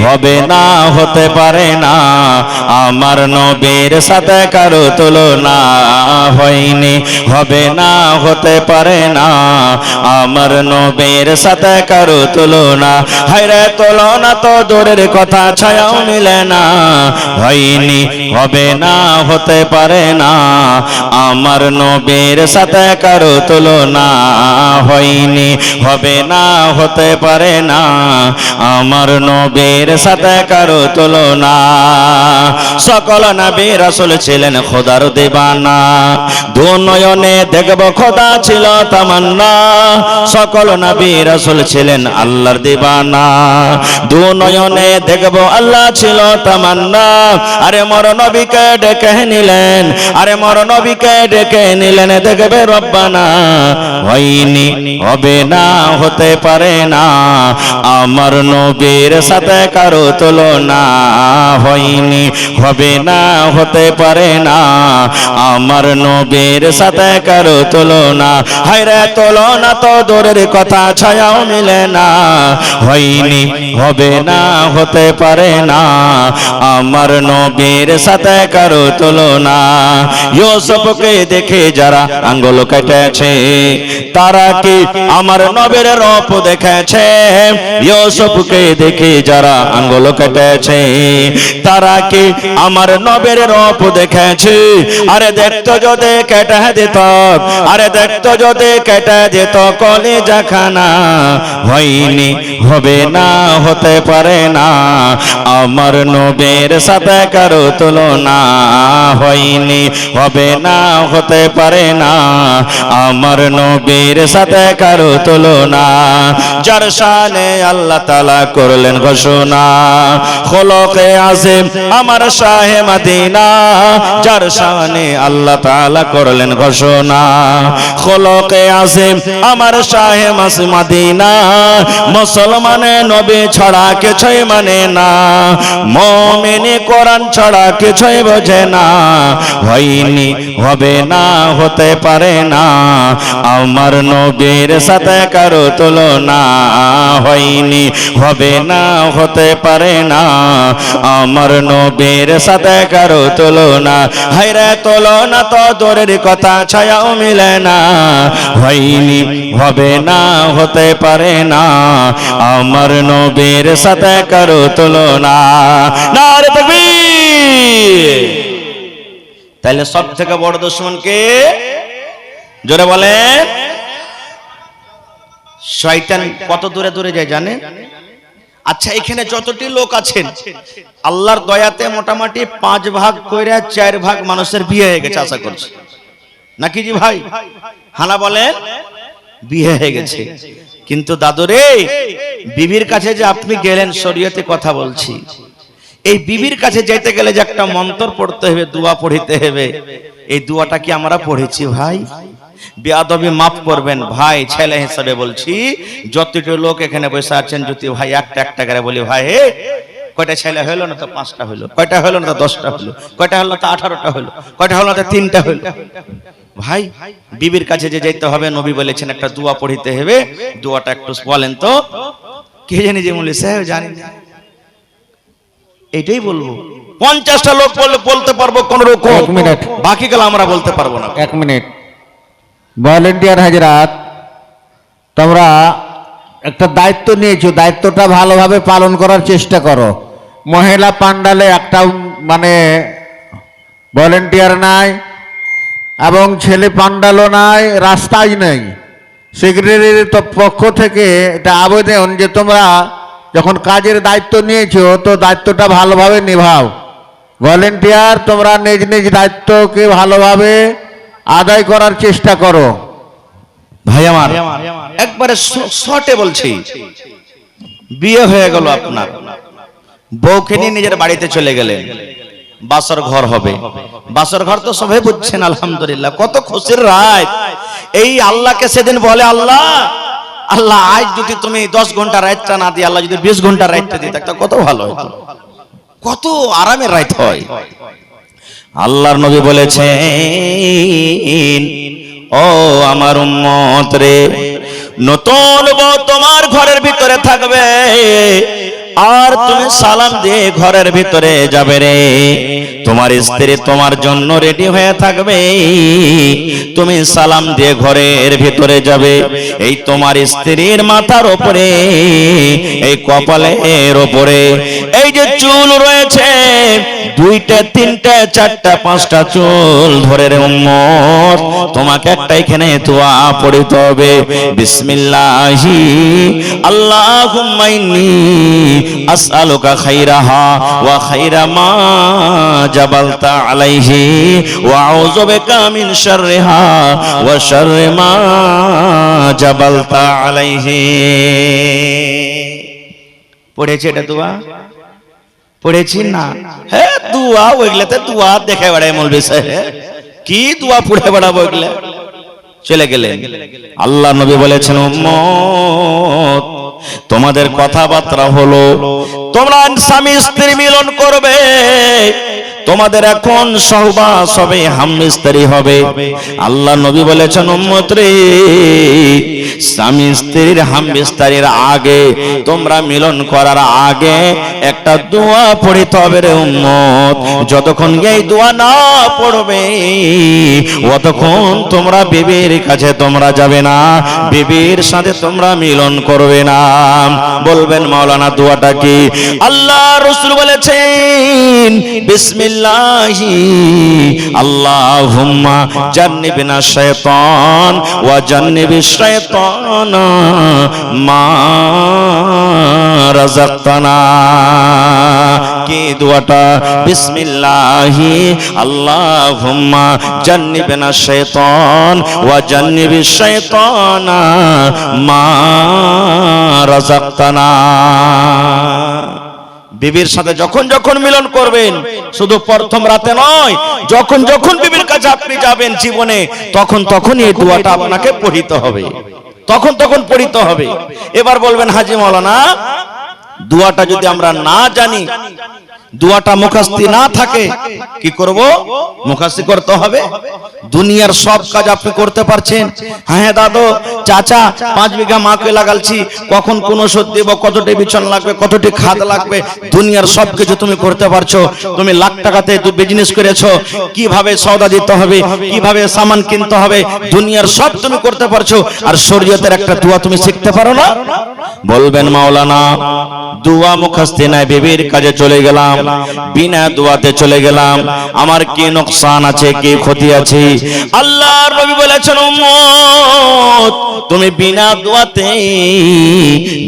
হবে না, হতে পারে না, আমার নবীর সাথে কারো তুলনা হয়নি। হবে না, হতে পারে না, আমার নবীর সাথে কারো তুলনা। হায়রে তুলনা তো দূরের কথা, ছায়াও মিলে না, হয়নি। হবে না, হতে পারে না, আমার নবীর সাথে কারো তুলনা হয়নি। হবে না, হতে পারে না, আমার নবীর সাথে কারো তুলনা। সকল নবী রাসূল ছিলেন খোদার দিবানা, দু নয়নে দেখব খোদা ছিল তামান্না। সকল নবী রাসূল ছিলেন আল্লাহর দিবানা, দু নয়নে দেখব আল্লাহ ছিল তামান্না। আরে মোর নবীকে ডেকে নিলেন, আরে মোর নবীকে ডেকে নিলেন, দেখবে রব্বানা। হয়নি, হবে না, হতে পারে না, আমার নবীর সাথে কারো তুলনা হয়নি। হবে না, হতে পারে না, আমার নবীর সাথে কারো তুলনা। হায়রে তুলনা তো দূরের কথা, ছায়াও মিলে না, হয়নি। হবে না, হতে পারে না, আমার নবীর সাথে কারো তুলনা। ইউসুফকে দেখে যারা আঙ্গুল কেটেছে, তারা কি আমার নবীর রূপ দেখেছে? ইউসুফকে দেখে যারা আঙ্গুল কেটেছে, তারা কি আমার নবীর রূপ দেখেছে? আরে দেখতো যদি কেটে দিত, আরে দেখতো যদি কেটে দিত কলিজা খানা। হয়নি, হবে না, হতে পারে না, আমার নবীর সাথে কারো তুলনা হয়নি। হবে না, হতে পারে না, আমার নবীর সাথে কারো তুলনা। যার শানে আল্লাহ তাআলা করলেন ঘোষণা, খোলকে আযম আমার শাহে মদিনা। যার শানে আল্লাহ তাআলা করলেন ঘোষণা, খোলকে আযম আমার শাহে মদিনা। মুসলমানে নবী ছাড়া কিছুই মানে না, মুমিনে কোরআন ছাড়া কিছুই বোঝে না। হয়নি, হবে না, হতে পারে না, আমার নবীর সাথে কারো তুলনা হয়নি। হবে না, হতে পারে না, আমার নবীর সাথে কারো তুলনা। হায়রে তুলনা তো দূরের কথা, ছায়াও মিলে না, হয়নি। হবে না, হতে পারে না, আমার নবীর সাথে কারো তুলনা। নারে তাকবীর! তাহলে সব থেকে বড় দুশমন কে? জোরে বলেন। শয়তান কত দূরে দূরে যায় জানেন? আচ্ছা, এখানে যতটি লোক আছেন, আল্লাহর দয়াতে মোটামুটি 5 ভাগ কইরা 4 ভাগ মানুষের বিয়ে হয়ে গেছে আশা করছি, নাকি জি ভাই? হানা বলেন, বিয়ে হয়ে গেছে। কিন্তু দাদুরে, বিবির কাছে যে আপনি গেলেন, শরীয়তে কথা বলছি, এই বিবির কাছে যেতে গেলে যে একটা মন্ত্র পড়তে হবে, দোয়া পড়িতে হবে, এই দোয়াটা কি আমরা পড়েছি ভাই? বেয়াদবি মাফ করবেন ভাই, ছেলে হিসেবে বলছি। যতটি লোক এখানে বসে আছেন, যদি ভাই একটা একটা করে বলি, ভাই হে কয়টা ছেলে হলো না তো 5টা হলো, কয়টা হলো না তো 10টা হলো, কয়টা হলো তো 18টা হলো, কয়টা হলো তো 3টা হলো। ভাই, বিবির কাছে যে যেতে হবে, নবী বলেছেন একটা দোয়া পড়িতে হবে। দোয়াটা একটু বলেন তো। কে জানি যে বলে সাহেব জানি না, এইটাই বলবো। 50টা লোক বললে বলতে পারবো কোন রকম, 1 মিনিট, বাকি গেল আমরা বলতে পারবো না। 1 মিনিট। ভলেন্টিয়ার হাজরাত, তোমরা একটা দায়িত্ব নিয়েছো, দায়িত্বটা ভালোভাবে পালন করার চেষ্টা করো। মহিলা পান্ডালে একটা মানে ভলেন্টিয়ার নাই, এবং ছেলে পান্ডালও নাই, রাস্তাই নেই। সেক্রেটারির পক্ষ থেকে এটা আবেদন যে তোমরা যখন কাজের দায়িত্ব নিয়েছো, তো দায়িত্বটা ভালোভাবে নিভাও। ভলেন্টিয়ার, তোমরা নিজ নিজ দায়িত্বকে ভালোভাবে আদায় করার চেষ্টা করো। ভাই আমার একবারে শর্টে বলছি, বিয়ে হয়ে গেল আপনার, বউকে নিয়ে নিজের বাড়িতে চলে গেলেন, বাসর ঘর হবে। বাসর ঘর তো সবাই বুঝছেন, আলহামদুলিল্লাহ কত খুশির রাত। এই আল্লাহকে সেদিন বলে, আল্লাহ আল্লাহ আজ যদি তুমি 10 ঘন্টা রাতটা না দিয়ে আল্লাহ যদি 20 ঘন্টা রাতটা দিতে, তা কত ভালো হতো, কত আরামের রাত হয়। আল্লাহর নবী বলেছেন, ও আমার উম্মত রে, নতুন বউ তোমার ঘরের ভিতরে থাকবে, আর তুমি সালাম দিয়ে ঘরের ভিতরে যাবে রে, তোমার স্ত্রী তোমার জন্য রেডি হয়ে থাকবে, তুমি সালাম দিয়ে ঘরের ভিতরে যাবে। এই তোমার স্ত্রীর মাথার উপরে, এই কপালের উপরে এই যে চুল রয়েছে, 2টা 3টা 4টা 5টা চুল ধরে রে উম্মত, তোমাকে একটা এখানে দোয়া পড়তে হবে। বিসমিল্লাহি আল্লাহুম্মা ইন্নী আসআলুকা খাইরাহা ওয়া খাইরা মা জাবালতা আলাইহি ওয়া আউযু বিকা মিন শাররিহা ওয়া শাররি মা জাবালতা আলাইহি। পড়েছি এটা দোয়া? পড়েছি না? হ্যাঁ দোয়া, ওইগুলাতে দোয়া দেখে বেড়ায় মৌলভী সাহেব, কি দোয়া পড়ে বেড়াবো ওইগুলা। চলে গেলেন। আল্লাহ নবী বলেছেন উম্মত তোমাদের কথাবার্তা হলো তোমরা স্বামী স্ত্রী মিলন করবে, তোমাদের এখন সহবাস হবে, হামমিস্ত্রি হবে। আল্লাহ নবী বলেছেন উম্মত রে, স্বামী স্ত্রীর হামমিস্ত্রির আগে, তোমরা মিলন করার আগে একটা দোয়া পড়িতে হবে রে উম্মত। যতক্ষণ এই দোয়া না পড়বে ততক্ষণ তোমরা বিবির কাছে তোমরা যাবে না, বিবির সাথে তোমরা মিলন করবে না। বলবেন মাওলানা দোয়াটা কি? আল্লাহ রাসূল বলেছেন বিসমিল্লাহি আল্লাহুম্মা জান্নিবনা শাইতান ওয়া জান্নিবিশ শাইতানা মা রাযাকতানা। কি দোয়াটা? বিসমিল্লাহি আল্লাহুম্মা জান্নিবনা শাইতান ওয়া জান্নিবিশ শাইতানা মা রাযাকতানা। বিবির সাথে যখন যখন মিলন করবেন, শুধু প্রথম রাতে নয়, যখন যখন বিবির কাছে আপনি যাবেন জীবনে, তখন তখন এই দোয়াটা আপনাকে পড়িতে হবে, তখন তখন পড়িতে হবে। এবার বলবেন হাজী মাওলানা দোয়াটা যদি আমরা না জানি, দোয়াটা মুখস্থি না থাকে, কি করব? মুখস্থি করতে হবে। দুনিয়ার সব কাজ আপনি করতে পারছেন। হ্যাঁ দাদু চাচা 5 বিঘা মাকে লাগালছি, কখন কোন ওষুধ দেব, কতটি বিছন লাগবে, কতটি খাদ লাগবে, দুনিয়ার সব কিছু তুমি করতে পারছো। তুমি লাখ টাকাতে বিজনেস করেছো, কিভাবে সওদা দিতে হবে, কিভাবে সামান কিনতে হবে, দুনিয়ার সব তুমি করতে পারছো, আর শরীয়তের একটা দোয়া তুমি শিখতে পারো না? বলবেন মাওলানা দোয়া মুখস্থি নাই, বিবির কাজে চলে গেলাম, বিনা দোয়াতে চলে গেলাম, আমার কি নোকসান আছে, কি ক্ষতি আছে? আল্লাহর নবী বলেছেন উম্মত তুমি বিনা দোয়াতে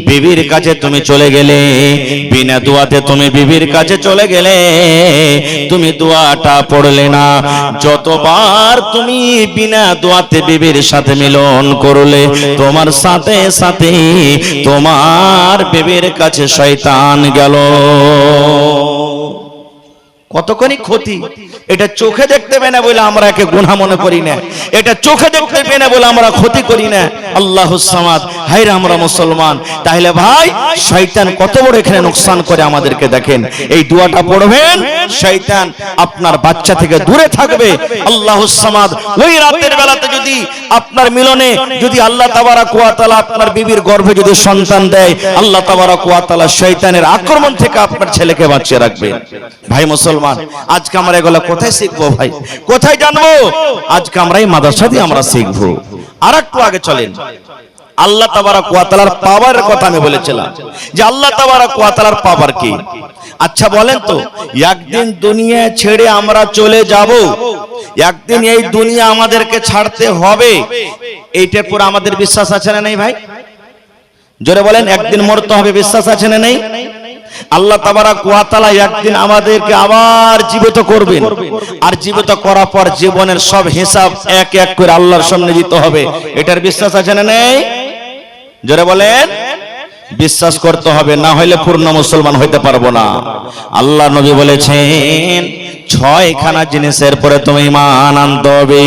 বিবির কাছে তুমি চলে গেলে, বিনা দোয়াতে তুমি বিবির কাছে চলে গেলে, তুমি দোয়াটা পড়লে না। যতবার তুমি বিনা দোয়াতে বিবির সাথে মিলন করলে, তোমার সাথে সাথে তোমার বিবির কাছে শয়তান গেল। কতখানি ক্ষতি! এটা চোখে দেখতে পেয়ে না বলে আমরা একে গুনাহ মনে করি না, এটা চোখে দেখতে পেয়ে না বলে আমরা ক্ষতি করি না। আল্লাহুস সামাদ, হায় রে আমরা মুসলমান। তাহলে ভাই শয়তান কত বড় এখানে নোকসান করে আমাদেরকে দেখেন। এই দোয়াটা পড়বেন, শয়তান আপনার বাচ্চা থেকে দূরে থাকবে। আল্লাহুস সামাদ, ওই রাতের বেলাতে যদি আপনার মিলনে যদি আল্লাহ তাবারাক ওয়া তাআলা আপনার বিবির গর্ভে যদি সন্তান দেয়, আল্লাহ তাবারাক ওয়া তাআলা শয়তানের আক্রমণ থেকে আপনার ছেলেকে বাঁচিয়ে রাখবেন। ভাই মুসলমান, আজকে আমরা এগুলো কোথায় শিখবো ভাই, কোথায় জানবো? আজকে আমরা এই মাদ্রাসা দিয়ে আমরা শিখবো। আর একটু আগে চলেন, আল্লাহ তাবারাক ওয়া তাআলার পাওয়ারের কথা আমি বলেছিলাম যে আল্লাহ তাবারাক ওয়া তাআলার পাওয়ার কি। আচ্ছা বলেন তো, একদিন দুনিয়া ছেড়ে আমরা চলে যাব, একদিন এই দুনিয়া আমাদেরকে ছাড়তে হবে, এইটার পর আমাদের বিশ্বাস আছে না নেই ভাই? জোরে বলেন, একদিন মরতে হবে, বিশ্বাস আছে না নেই? আল্লাহ তাবারাক ওয়া তাআলা একদিন আমাদেরকে আবার জীবিত করবেন, আর জীবিত করার পর জীবনের সব হিসাব এক এক করে আল্লাহর সামনে দিতে হবে। এটার বিশ্বাস আছে না নেই? জোরে বলেন, বিশ্বাস করতে হবে, না হলে পূর্ণ মুসলমান হইতে পারবো না। আল্লাহ নবী বলেছেন 6খানা জিনিসের পরে তুমি ঈমান আনতে হবে।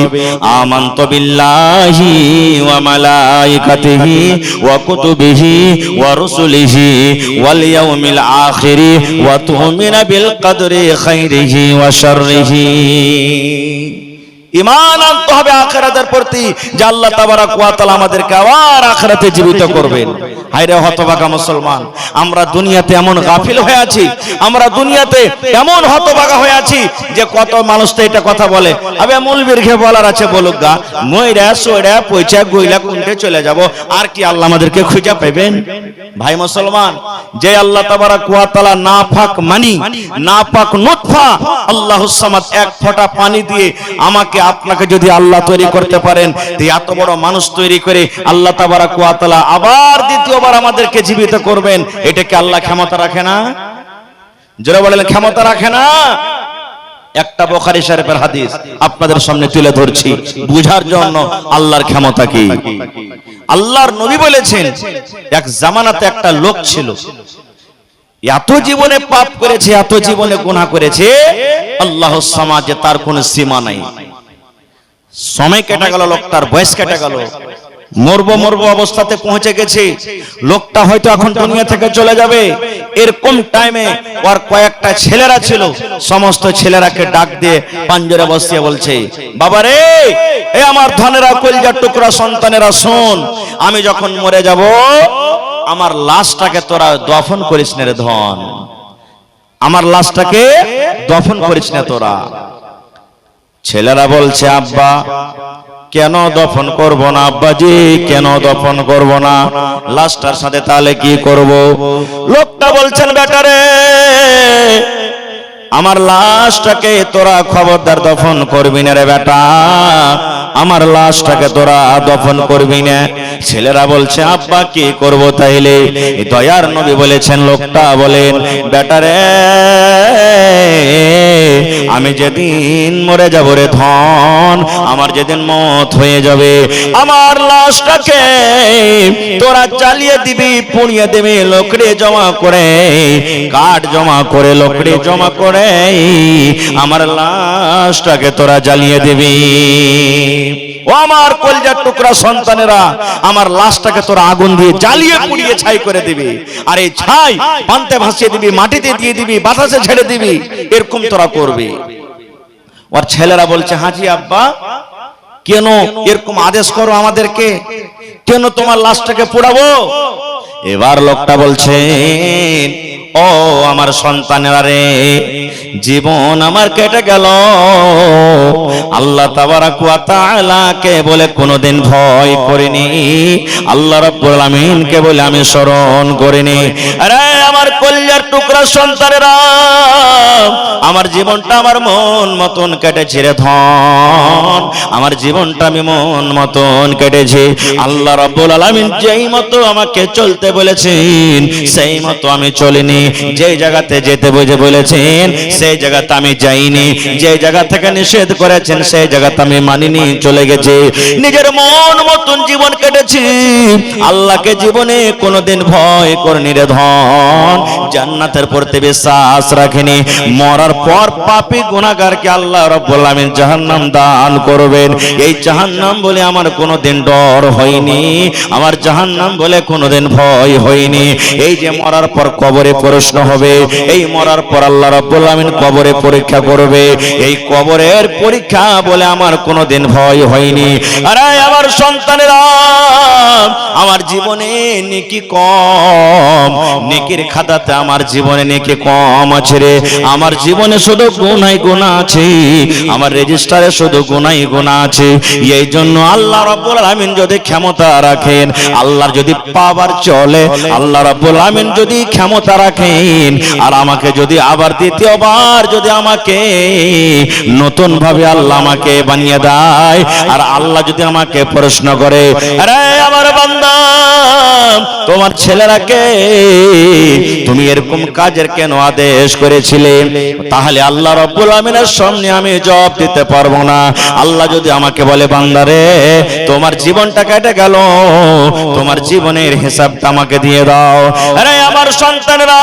আমানতু বিল্লাহি ওয়া মালাইকাতিহি ওয়া কুতুবিহি ওয়া রুসুলিহি ওয়াল ইয়াউমিল আখিরি ওয়া তু'মিনা বিল কদরি খাইরিহি ওয়া শাররিহি। ঈমান আনতে হবে আখিরাতের প্রতি, যে আল্লাহ তাবারক ওয়া তাআলা আমাদেরকে আবার আখিরাতে জীবিত করবেন। হায়রে হতভাগা মুসলমান, আমরা দুনিয়াতে এমন গাফিল হয়ে আছি, আমরা দুনিয়াতে এমন হতভাগা হয়ে আছি যে কত মানুষ তো এটা কথা বলে, আবে মৌলবীর ঘে বলার আছে বলুক গা, মইরা সইরা পয়সা গইলা কোনটে চলে যাব, আর কি আল্লাহ আমাদেরকে খুঁজে পাবেন? ভাই মুসলমান, যে আল্লাহ তাবারক ওয়া তাআলা নাপাক মানি, নাপাক নুতফা আল্লাহুস সামাদ, এক ফোঁটা পানি দিয়ে আমাকে আপনাকে যদি আল্লাহ তৈরি করতে পারেন, তো এত বড় মানুষ তৈরি করে আল্লাহ তাবারক ওয়া তাআলা আবার দ্বিতীয়বার আমাদেরকে জীবিত করবেন, এটা কি আল্লাহ ক্ষমতা রাখে না? জোরে বলেন, ক্ষমতা রাখে না? একটা বুখারী শরীফের হাদিস আপনাদের সামনে তুলে ধরছি বুঝার জন্য আল্লাহর ক্ষমতা কি। আল্লাহর নবী বলেছেন, এক জামানাতে একটা লোক ছিল, এত জীবনে পাপ করেছে, এত জীবনে গুনাহ করেছে, আল্লাহর সমাজে তার কোনো সীমা নাই। সময় কেটে গেল, লোকটার বয়স কেটে গেল, মরব অবস্থাতে পৌঁছে গেছে, লোকটা হয়তো এখন দুনিয়া থেকে চলে যাবে। এরকম টাইমে ওর কয়েকটা ছেলেরা ছিল, সমস্ত ছেলেরাকে ডাক দিয়ে পাঞ্জরে বসিয়ে বলছে, বাবারে, এ আমার ধনেরা, কলিজার টুকরা সন্তানেরা, শোন, আমি যখন মরে যাব, আমার লাশটাকে তোরা দফন করিস না রে ধন, আমার লাশটাকে দফন করিস না তোরা। ছেলেরা বলছে, আব্বা কেন দফন করব না আব্বাজি, কেন দফন করব না, লাশটার সাথে তাহলে কি করব? লোকটা বলছেন, বেটারে, আমার লাশটাকে তোরা খবরদার দফন করবি না রে বেটা, আমার লাশটাকে তোরা দফন করবি না। ছেলেরা বলছে, আব্বা কি করব তাইলে? দয়ার নবী বলেছেন, লোকটা বলেন, বেটারে, আমি যেদিন মরে যাব রে ধন, আমার যেদিন মত হয়ে যাবে, আমার লাশটাকে তোরা জ্বালিয়ে দিবি, পুড়িয়ে দিবি, লোকড়ে জমা করে, কাঠ জমা করে, লোকড়ে জমা করে আমার লাশটাকে তোরা জ্বালিয়ে দিবি। ও আমার কলিজার টুকরা সন্তানেরা, আমার লাশটাকে তোরা আগুন দিয়ে জ্বালিয়ে পুড়িয়ে ছাই করে দিবি, আর এই ছাই পান্তে ভাসিয়ে দিবি, মাটিতে দিয়ে দিবি, বাতাসে ছেড়ে দিবি, এরকম তোরা করবি। ওর ছেলেরা বলছে, হাজি আব্বা, কেন এরকম আদেশ করো আমাদেরকে, কেন তোমার লাশটাকে পোড়াবো? এবার লোকটা বলছেন, ও আমার সন্তানেরা রে, জীবন আমার কেটে গেল, আল্লাহ তাবারক ওয়া তাআলাকে বলে কোনোদিন ভয় করিনি, আল্লাহ রাব্বুল আলামিনকে বলে আমি স্মরণ করিনি। আরে আমার কলিজার টুকরা সন্তানেরা, আমার জীবনটা আমার মন মতন কেটেছে রে ধন, আমার জীবনটা আমি মন মতন কেটেছে। আল্লাহ রাব্বুল আলামিন যেই মতো আমাকে চলতে বলেছেন সেই মতো আমি চলিনি, যেই জায়গাতে যেতে বুঝে বলেছেন সেই জায়গাতে আমি যাইনি, যে জায়গা থেকে নিষেধ করেছেন সেই জায়গাতে আমি মানিনি, চলে গেছে, নিজের মন মতন জীবন কেটেছি, আল্লাহকে জীবনে কোনোদিন ভয় করিনি রে ধন, জান্নাতের প্রতি বিশ্বাস রাখিনি, মরার পর পাপী গুনাহগারকে আল্লাহ রাব্বুল আলামিন জাহান্নাম দান করবেন, এই জাহান্নাম বলে আমার কোনোদিন ডর হয়নি, আমার জাহান্নাম বলে কোনোদিন ভয় হয়নি। এই যে মরার পর কবরে প্রশ্ন হবে, এই মরার পর আল্লাহ রাব্বুল আলামিন কবরে পরীক্ষা করবে, এই কবরের পরীক্ষা বলে আমার কোনোদিন ভয় হয়নি। আরে আমার সন্তানেরা, আমার জীবনে নেকি কম, নেকির খাতাতে আমার জীবনে নেকি কম আছে রে, আমার জীবনে শুধু গুনাহ গুনাহ আছে, আমার রেজিস্টারে শুধু গুনাহ গুনাহ আছে। এই জন্য আল্লাহ রাব্বুল আলামিন যদি ক্ষমতা রাখেন, আল্লাহর যদি পাওয়ার চলে, আল্লাহ রাব্বুল আলামিন যদি ক্ষমতা রাখেন, আর আমাকে যদি আবার দ্বিতীয়বার যদি আমাকে নতুন ভাবে আল্লাহ আমাকে বানিয়ে দেয়, আর আল্লাহ যদি আমাকে প্রশ্ন করে, আরে আমার বান্দা, তোমার ছেলেরাকে তুমি এরকম কাজের কেন আদেশ করেছিলে, তাহলে আল্লাহ রাব্বুল আলামিনের সামনে আমি জবাব দিতে পারবো না। আল্লাহ যদি আমাকে বলে, বান্দারে, তোমার জীবনটা কেটে গেল, তোমার জীবনের হিসাবটা আমাকে দিয়ে দাও। আরে আমার সন্তানেরা,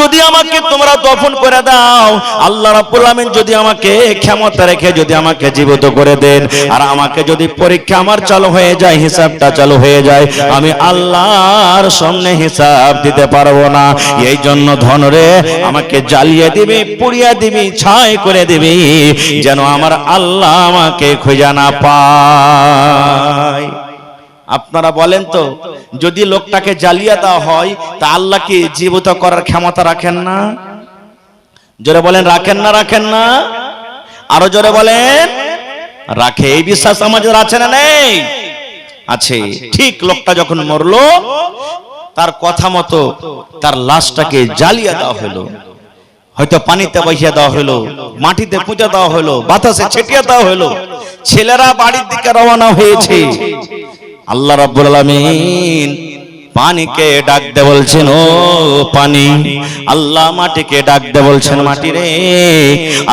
যদি আমাকে তোমরা দফন করে দাও, আল্লাহ রাব্বুল আলামিন যদি আমাকে ক্ষমতা রেখে যদি আমাকে জীবিত করে দেন, আর আমাকে যদি পরীক্ষা আমার চালু হয়ে যায়, হিসাবটা চালু হয়ে যায়, আমি আল্লাহর সামনে হিসাব দিতে পারবো না। এই জন্য ধনরে আমাকে জ্বালিয়ে দিবি, পুড়িয়ে দিবি, ছাই করে দিবি, যেন আমার আল্লাহ আমাকে খুঁজে না পায়। আপনারা বলেন তো, যদি লোকটাকে জ্বালিয়ে দেওয়া হয় তা আল্লাহ কি জীবিত করার ক্ষমতা রাখেন না? জোরে বলেন, রাখেন না? রাখেন না? আরো জোরে বলেন, রাখে। এই বিশ্বাস আমাদের আছে না নেই? আছে। ঠিক লোকটা যখন মরলো, তার কথা মতো তার লাশটাকে জ্বালিয়ে দেওয়া হলো, হয়তো পানিতে বসিয়ে দেওয়া হলো, মাটিতে পুঁতে দেওয়া হলো, বাতাসে ছিটিয়ে দেওয়া হলো। ছেলেরা বাড়ির দিকে রওনা হয়েছে। আল্লাহ রাব্বুল আলামিন পানিকে ডাক দে বলছেন, ও পানি। আল্লাহ মাটিকে ডাক দে বলছেন, মাটি রে।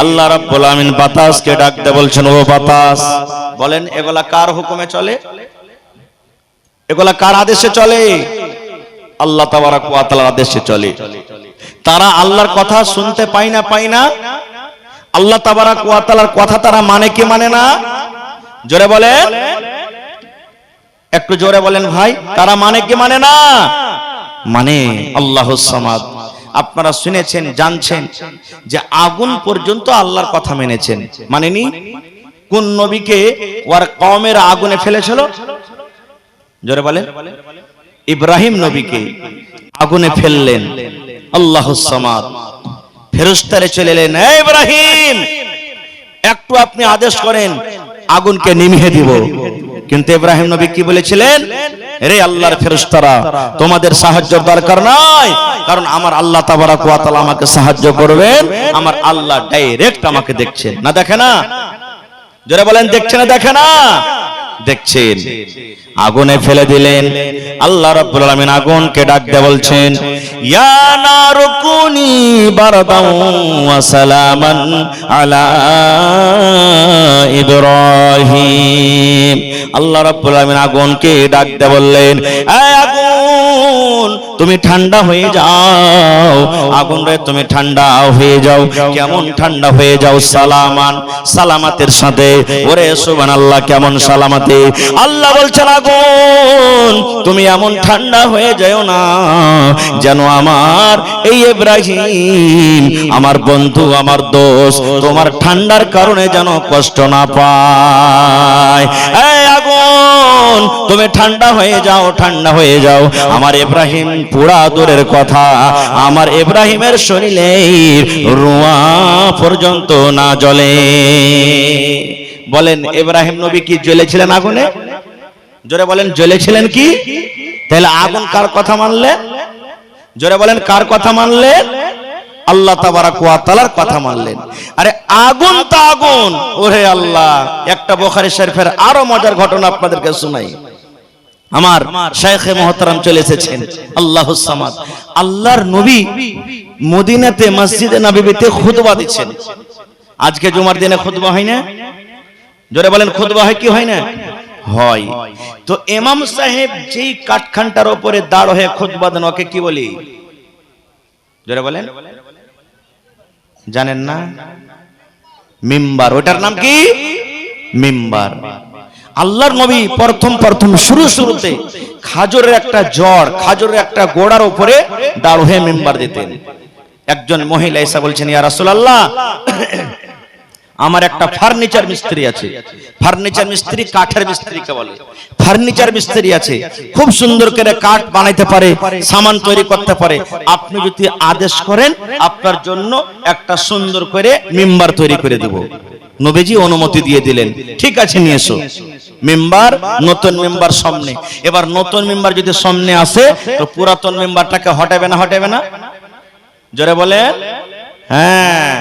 আল্লাহ রাব্বুল আলামিন বাতাসকে ডাক দে বলছেন, ও বাতাস। বলেন, এগুলা কার হুকুমে চলে? এগুলা কার আদেশে চলে? আল্লাহ তাবারক ওয়া তাআলার আদেশে চলে। তারা আল্লাহর কথা শুনতে পায় না? আল্লাহ তাবারক ওয়া তাআলার কথা তারা মানে কি মানে না? জোরে বলেন, একটু জোরে বলেন ভাই, তারা মানে কি মানে না? মানে। আল্লাহুস সামাদ। আপনারা শুনেছেন, জানছেন যে আগুন পর্যন্ত আল্লাহর কথা মেনেছেন, মানেনি? কোন নবীকে ওর কওমের আগুনে ফেলেছিল? জোরে বলেন, ইব্রাহিম নবীকে আগুনে ফেললেন। আল্লাহুস সামাদ। ফেরেশতারা চলে এলেন, হে ইব্রাহিম, একটু আপনি আদেশ করেন, আগুনকে নিভিয়ে দিব। কিন্তু ইব্রাহিম নবী কি বলেছিলেন? রে আল্লাহর ফেরেশতারা, তোমাদের সাহায্যের দরকার নাই, কারণ আমার আল্লাহ তাবারক ওয়া তাআলা আমাকে সাহায্য করবেন। আমার আল্লাহ ডাইরেক্ট আমাকে দেখছেন, না দেখে না? যারা বলেন দেখছে না, দেখে না? দেখছেন। আগুনে ফেলে দিলেন। আল্লাহ রাব্বুল আলামিন আগুনকে ডাক দিয়ে বলছেন, ইয়া নারু কুনি বারদান ওয়া সালামান আলা ইব্রাহিম। আল্লাহ রাব্বুল আলামিন আগুনকে ডাক দিয়ে বললেন, এই আগুন, তুমি ঠান্ডা হয়ে যাও। আগুন রে, তুমি ঠান্ডা হয়ে যাও। কেমন ঠান্ডা হয়ে যাও? সালামান, সালামাতের সাথে। ওরে সুবহানাল্লাহ, কেমন সালামাতে? আল্লাহ বলছেন, আগুন, তুমি এমন ঠান্ডা হয়ে যাও না যেন আমার এই ইব্রাহিম, আমার বন্ধু, আমার দোস্ত, তোমার ঠান্ডার কারণে যেন কষ্ট না পায়। এই আগুন, তুমি ঠান্ডা হয়ে যাও, ঠান্ডা হয়ে যাও। আমার ইব্রাহিম পুরা দূরের কথা, আমার ইব্রাহিমের শরীরে রুয়া পর্যন্ত না জ্বলে। বলেন, ইব্রাহিম নবী কি জ্বলেছিলেন আগুনে? জোরে বলেন, জ্বলেছিলেন কি? তাহলে আগুন কার কথা মানলেন? জোরে বলেন, কার কথা মানলেন? আল্লাহ তাবারক ওয়া তাআলার কথা মানলেন। আরে আগুন তো আগুন। ওরে আল্লাহ, একটা বুখারী শরীফের আরো মজার ঘটনা আপনাদেরকে শোনাই। আমার শাইখে মুহতারাম চলে এসেছেন, আল্লাহুস সামাদ। আল্লাহর নবী মদিনাতে মসজিদে নববীতে খুতবা দিচ্ছেন। আজকে জুমার দিনে খুতবা হয় না? জোরে বলেন, খুতবা হয় কি হয় না? হয়। তো ইমাম সাহেব যেই কাঠখানটার উপরে দাঁড় হয়ে খুতবা দেন, ওকে কি বলি? জোরে বলেন, জানেন না? মিম্বার। ওটার নাম কি? মিম্বার। আল্লাহর নবী প্রথম শুরুতে খাজরের একটা জড়, খাজরের একটা গোড়ার উপরে দাঁড় হয়ে মিম্বার দিতেন। একজন মহিলা এসে বলছেন, ইয়া রাসূলুল্লাহ, আমার একটা ফার্নিচার মিস্ত্রি আছে। ফার্নিচার মিস্ত্রি কাঠের মিস্ত্রিকে বলে। ফার্নিচার মিস্ত্রি আছে, খুব সুন্দর করে কাঠ বানাইতে পারে, সামান তৈরি করতে পারে। আপনি যদি আদেশ করেন, আপনার জন্য একটা সুন্দর করে মিম্বার তৈরি করে দেব। নবীজি অনুমতি দিয়ে দিলেন, ঠিক আছে, নিয়ে এসো। মেম্বার, নতুন মেম্বার সামনে। এবার নতুন মেম্বার যদি সামনে আসে, তো পুরাতন মেম্বারটাকে হটাবে না? হটাবে না? জোরে বলেন, হ্যাঁ।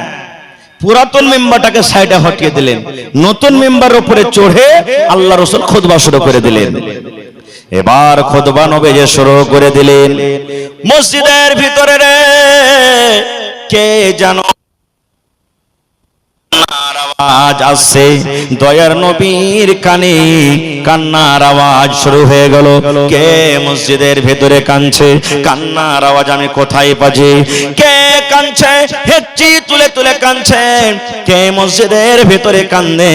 পুরাতন মেম্বারটাকে সাইডে হটিয়ে দিলেন, নতুন মেম্বারের উপরে চড়ে আল্লাহ রাসূল খুতবা শুরু করে দিলেন। এবার খুতবা নবীজি শুরু করে দিলেন। মসজিদের ভিতরে রে কে জানো আওয়াজ আসছে, দয়ার নবীর কানে কান্নার আওয়াজ শুরু হয়ে গেল। কে মসজিদের ভেতরে কাঁদছে? কান্নার আওয়াজ আমি কোথায় পাচ্ছি? কে কাঁদছে? হেঁচি তুলে তুলে কাঁদছে। কে মসজিদের ভেতরে কান্দে?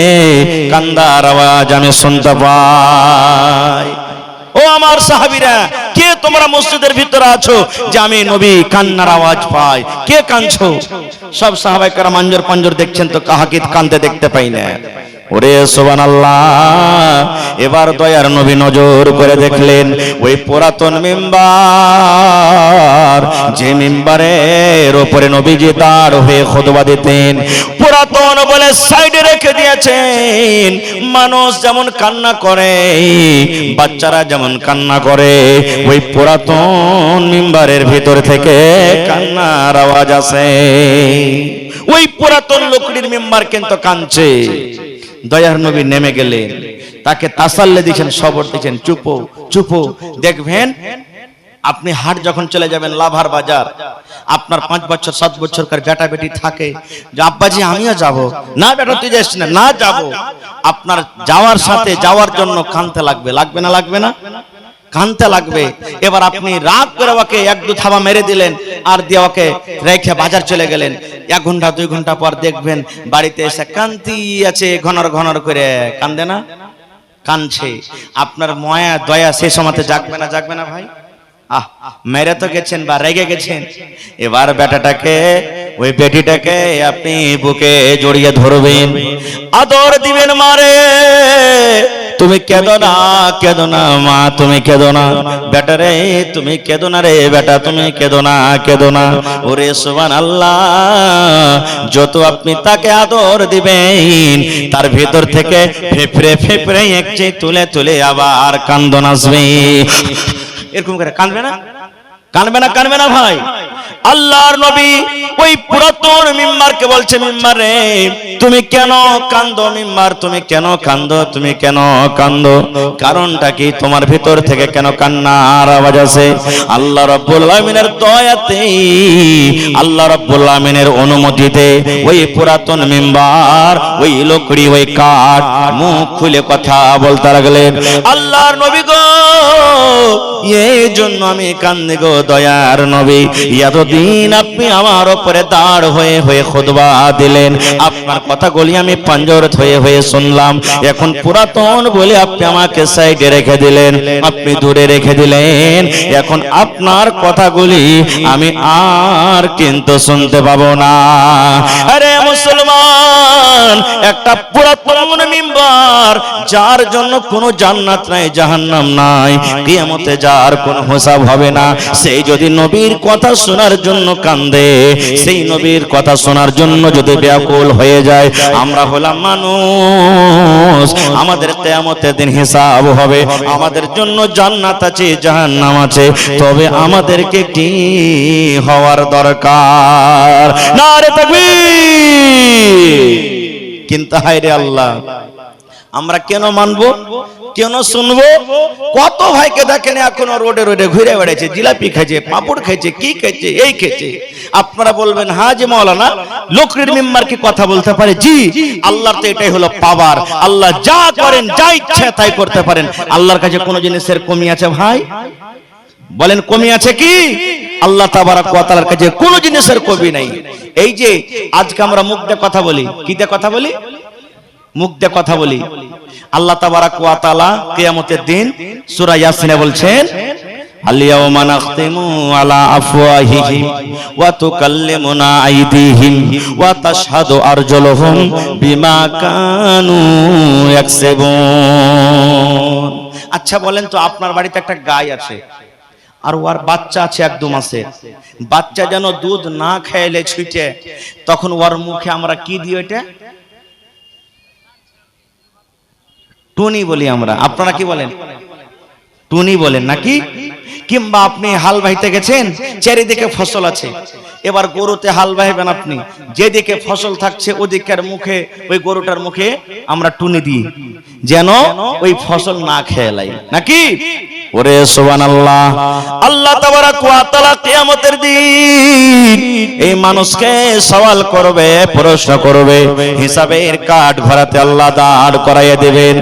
কান্দার আওয়াজ আমি শুনতে পাই। ও আমার সাহাবীরা, কে তোমরা মসজিদের ভিতরে আছো যে আমি নবী কান্নার আওয়াজ পাই? কে কাঁদছো? সব সাহাবায়ে কেরাম আঞ্জর পাঞ্জর দেখছেন, তো কাহাকে কাঁদতে দেখতে পাই না। ওরে সুবহানাল্লাহ। এবার দয়ার নবী নজর করে দেখলেন ওই পুরাতন মিম্বার, যে মিম্বারের উপরে নবীজি দাঁড় হয়ে খুতবা দিতেন, পুরাতন বলে সাইডে রেখে দিয়েছেন। মানুষ যেমন কান্না করে, বাচ্চারা যেমন কান্না করে, ওই পুরাতন মিম্বারের ভিতর থেকে কান্নার আওয়াজ আসে। ওই পুরাতন লকড়ির মিম্বার কিন্তু কাঁদছে। দয়ার নবী নেমে গেলেন, তাকে তাসাল্লি দিয়েছেন, সবর দিয়েছেন, চুপো চুপো। দেখবেন আপনি হাট যখন চলে যাবেন লাভার বাজার, আপনার 5 বছর 7 বছরকার বেটা বেটি থাকে, যে আব্বাজি আমিও যাব। না বেটা তুই যাস না। না যাব। আপনার যাওয়ার সাথে যাওয়ার জন্য কাঁদতে লাগবে, লাগবে না? লাগবে না? কাঁদতে লাগবে। এবার আপনি রাগ করে ওকে 1-2 থাবা মেরে দিলেন, আর দিয়ে ওকে রেখে বাজার চলে গেলেন। 1 ঘন্টা 2 ঘন্টা পর দেখবেন বাড়িতে এসে কান্তি আছে, ঘনর ঘনর করে কান্দে না? কাঁদছে। আপনার মায়া দয়া সে সময়তে জাগবে না? জাগবে না ভাই? মেরে তো গেছেন বা রেগে গেছেন, এবার বেটাটাকে ওই বেটিটাকে আপনি বুকে জড়িয়ে ধরবেন, আদর দিবেন। মারে তুমি কেঁদো না, কেঁদো না মা, তুমি কেঁদো না। বেটা রে তুমি কেঁদো না রে বেটা, তুমি কেঁদো না, কেঁদো না। ওরে সুবহানাল্লাহ। যত আপনি তাকে আদর দিবেন, তার ভেতর থেকে ফেফড়ে ফেফড়ে একচে তুলে তুলে আবার কান্দন আসবে। এরকম করে কাঁদবে না? কাঁদবে না? কাঁদবে না ভাই? আল্লাহর নবী ওই পুরাতন মিম্বারকে বলছে, মিম্বার রে তুমি কেন কান্দো? মিম্বার তুমি কেন কান্দো? তুমি কেন কান্দো? কারণটা কি? তোমার ভিতর থেকে কেন কান্নার আওয়াজ আসে? আল্লাহ রাব্বুল আলামিনের দয়াতে, আল্লাহ রাব্বুল আলামিনের অনুমতিতে ওই পুরাতন মিম্বার, ওই লকড়ি, ওই কাঠ মুখ খুলে কথা বলতে লাগলেন। আল্লাহর নবী গো, এই জন্য আমি কান্দি গো দয়ার নবী। এতদিন আপনি আমার উপরে দাঁড় হয়ে হয়ে খুতবা দিলেন, আপনার কথাগুলি আমি পাঞ্জরত হয়ে হয়ে শুনলাম। এখন পুরাতন বলে আপনি আমাকে সাইডে রেখে দিলেন, আপনি দূরে রেখে দিলেন। এখন আপনার কথাগুলি আমি আর কিন্তু শুনতে পাবো না। আরে মুসলমান, একটা পুরাতন মিম্বার, যার জন্য কোনো জান্নাত নাই, জাহান্নাম নাই, কিয়ামতে যার কোনো হিসাব হবে না, সেই যদি নবীর কথা শোনার জন্য কান্দে, সেই নবীর কথা শোনার জন্য যদি ব্যাকুল হয়ে যায়, আমরা হলাম মানুষ, আমাদের কিয়ামতের দিন হিসাব হবে, আমাদের জন্য জান্নাত আছে, জাহান্নাম আছে, তবে আমাদেরকে কি হওয়ার দরকার? নারে তাকবীর! কিন্তু হায়রে আল্লাহ, আমরা কেন মানবো, কেন শুনবো? কত ভাইকে দেখেন এখনো রোডে রোডে ঘুরে বেড়াচ্ছে, জিলাপি খাইছে, পাপড় খাইছে, কি খাইছে, এই খাইছে। আপনারা বলবেন হ্যাঁ যে মাওলানা লকড়ির মিম্বার কি কথা বলতে পারে? জি, আল্লাহর তো এটাই হলো পাওয়ার। আল্লাহ যা করেন, যা ইচ্ছা তাই করতে পারেন। আল্লাহর কাছে কোনো জিনিসের কমি আছে ভাই? বলেন কমি আছে কি? আল্লাহ তাবারাক ওয়া তাআলার কাছে কোনো জিনিসের কমি নাই। এই যে আজকে আমরা মুখ দিয়ে কথা বলি, কি দিয়ে কথা বলি? মুখ দিয়ে কথা বলি। আল্লাহ তাবারাক ওয়া তাআলা কিয়ামতের দিন সূরা ইয়াসিনে বলছেন, আল-ইয়াওমা নাখতিমু আলা আফওয়াহিহিম ওয়া তুকাল্লিমুনা আইদিহিম ওয়া তাশহাদু আরজুলুহুম বিমা কানু ইয়াকসিবুন। আচ্ছা বলেন তো, আপনার বাড়িতে একটা গাই আছে, আর ওর বাচ্চা আছে 1-2 মাসের। বাচ্চা যেন দুধ না খাইলে ছুটে, তখন ওর মুখে আমরা কি দিই? এটা টুনি বলি আমরা। আপনারা কি বলেন? টুনি বলেন নাকি? কিংবা আপনি হাল বাইতে গেছেন, চারিদিকে ফসল আছে, এবার গরুতে হাল বাইবেন আপনি, যেদিকে ফসল থাকছে ওদিকের মুখে, ওই গরুটার মুখে আমরা টুনি দিই, যেন ওই ফসল না খেয়ে লাই, নাকি? ওরে সুবহানাল্লাহ। আল্লাহ তাবারাক ওয়া তাআলা কিয়ামতের দিন এই মানুষকে সওয়াল করবে, প্রশ্ন করবে, হিসাবের কাঠ ভরাতে আল্লাহ দাঁড় করাইয়া দেবেন।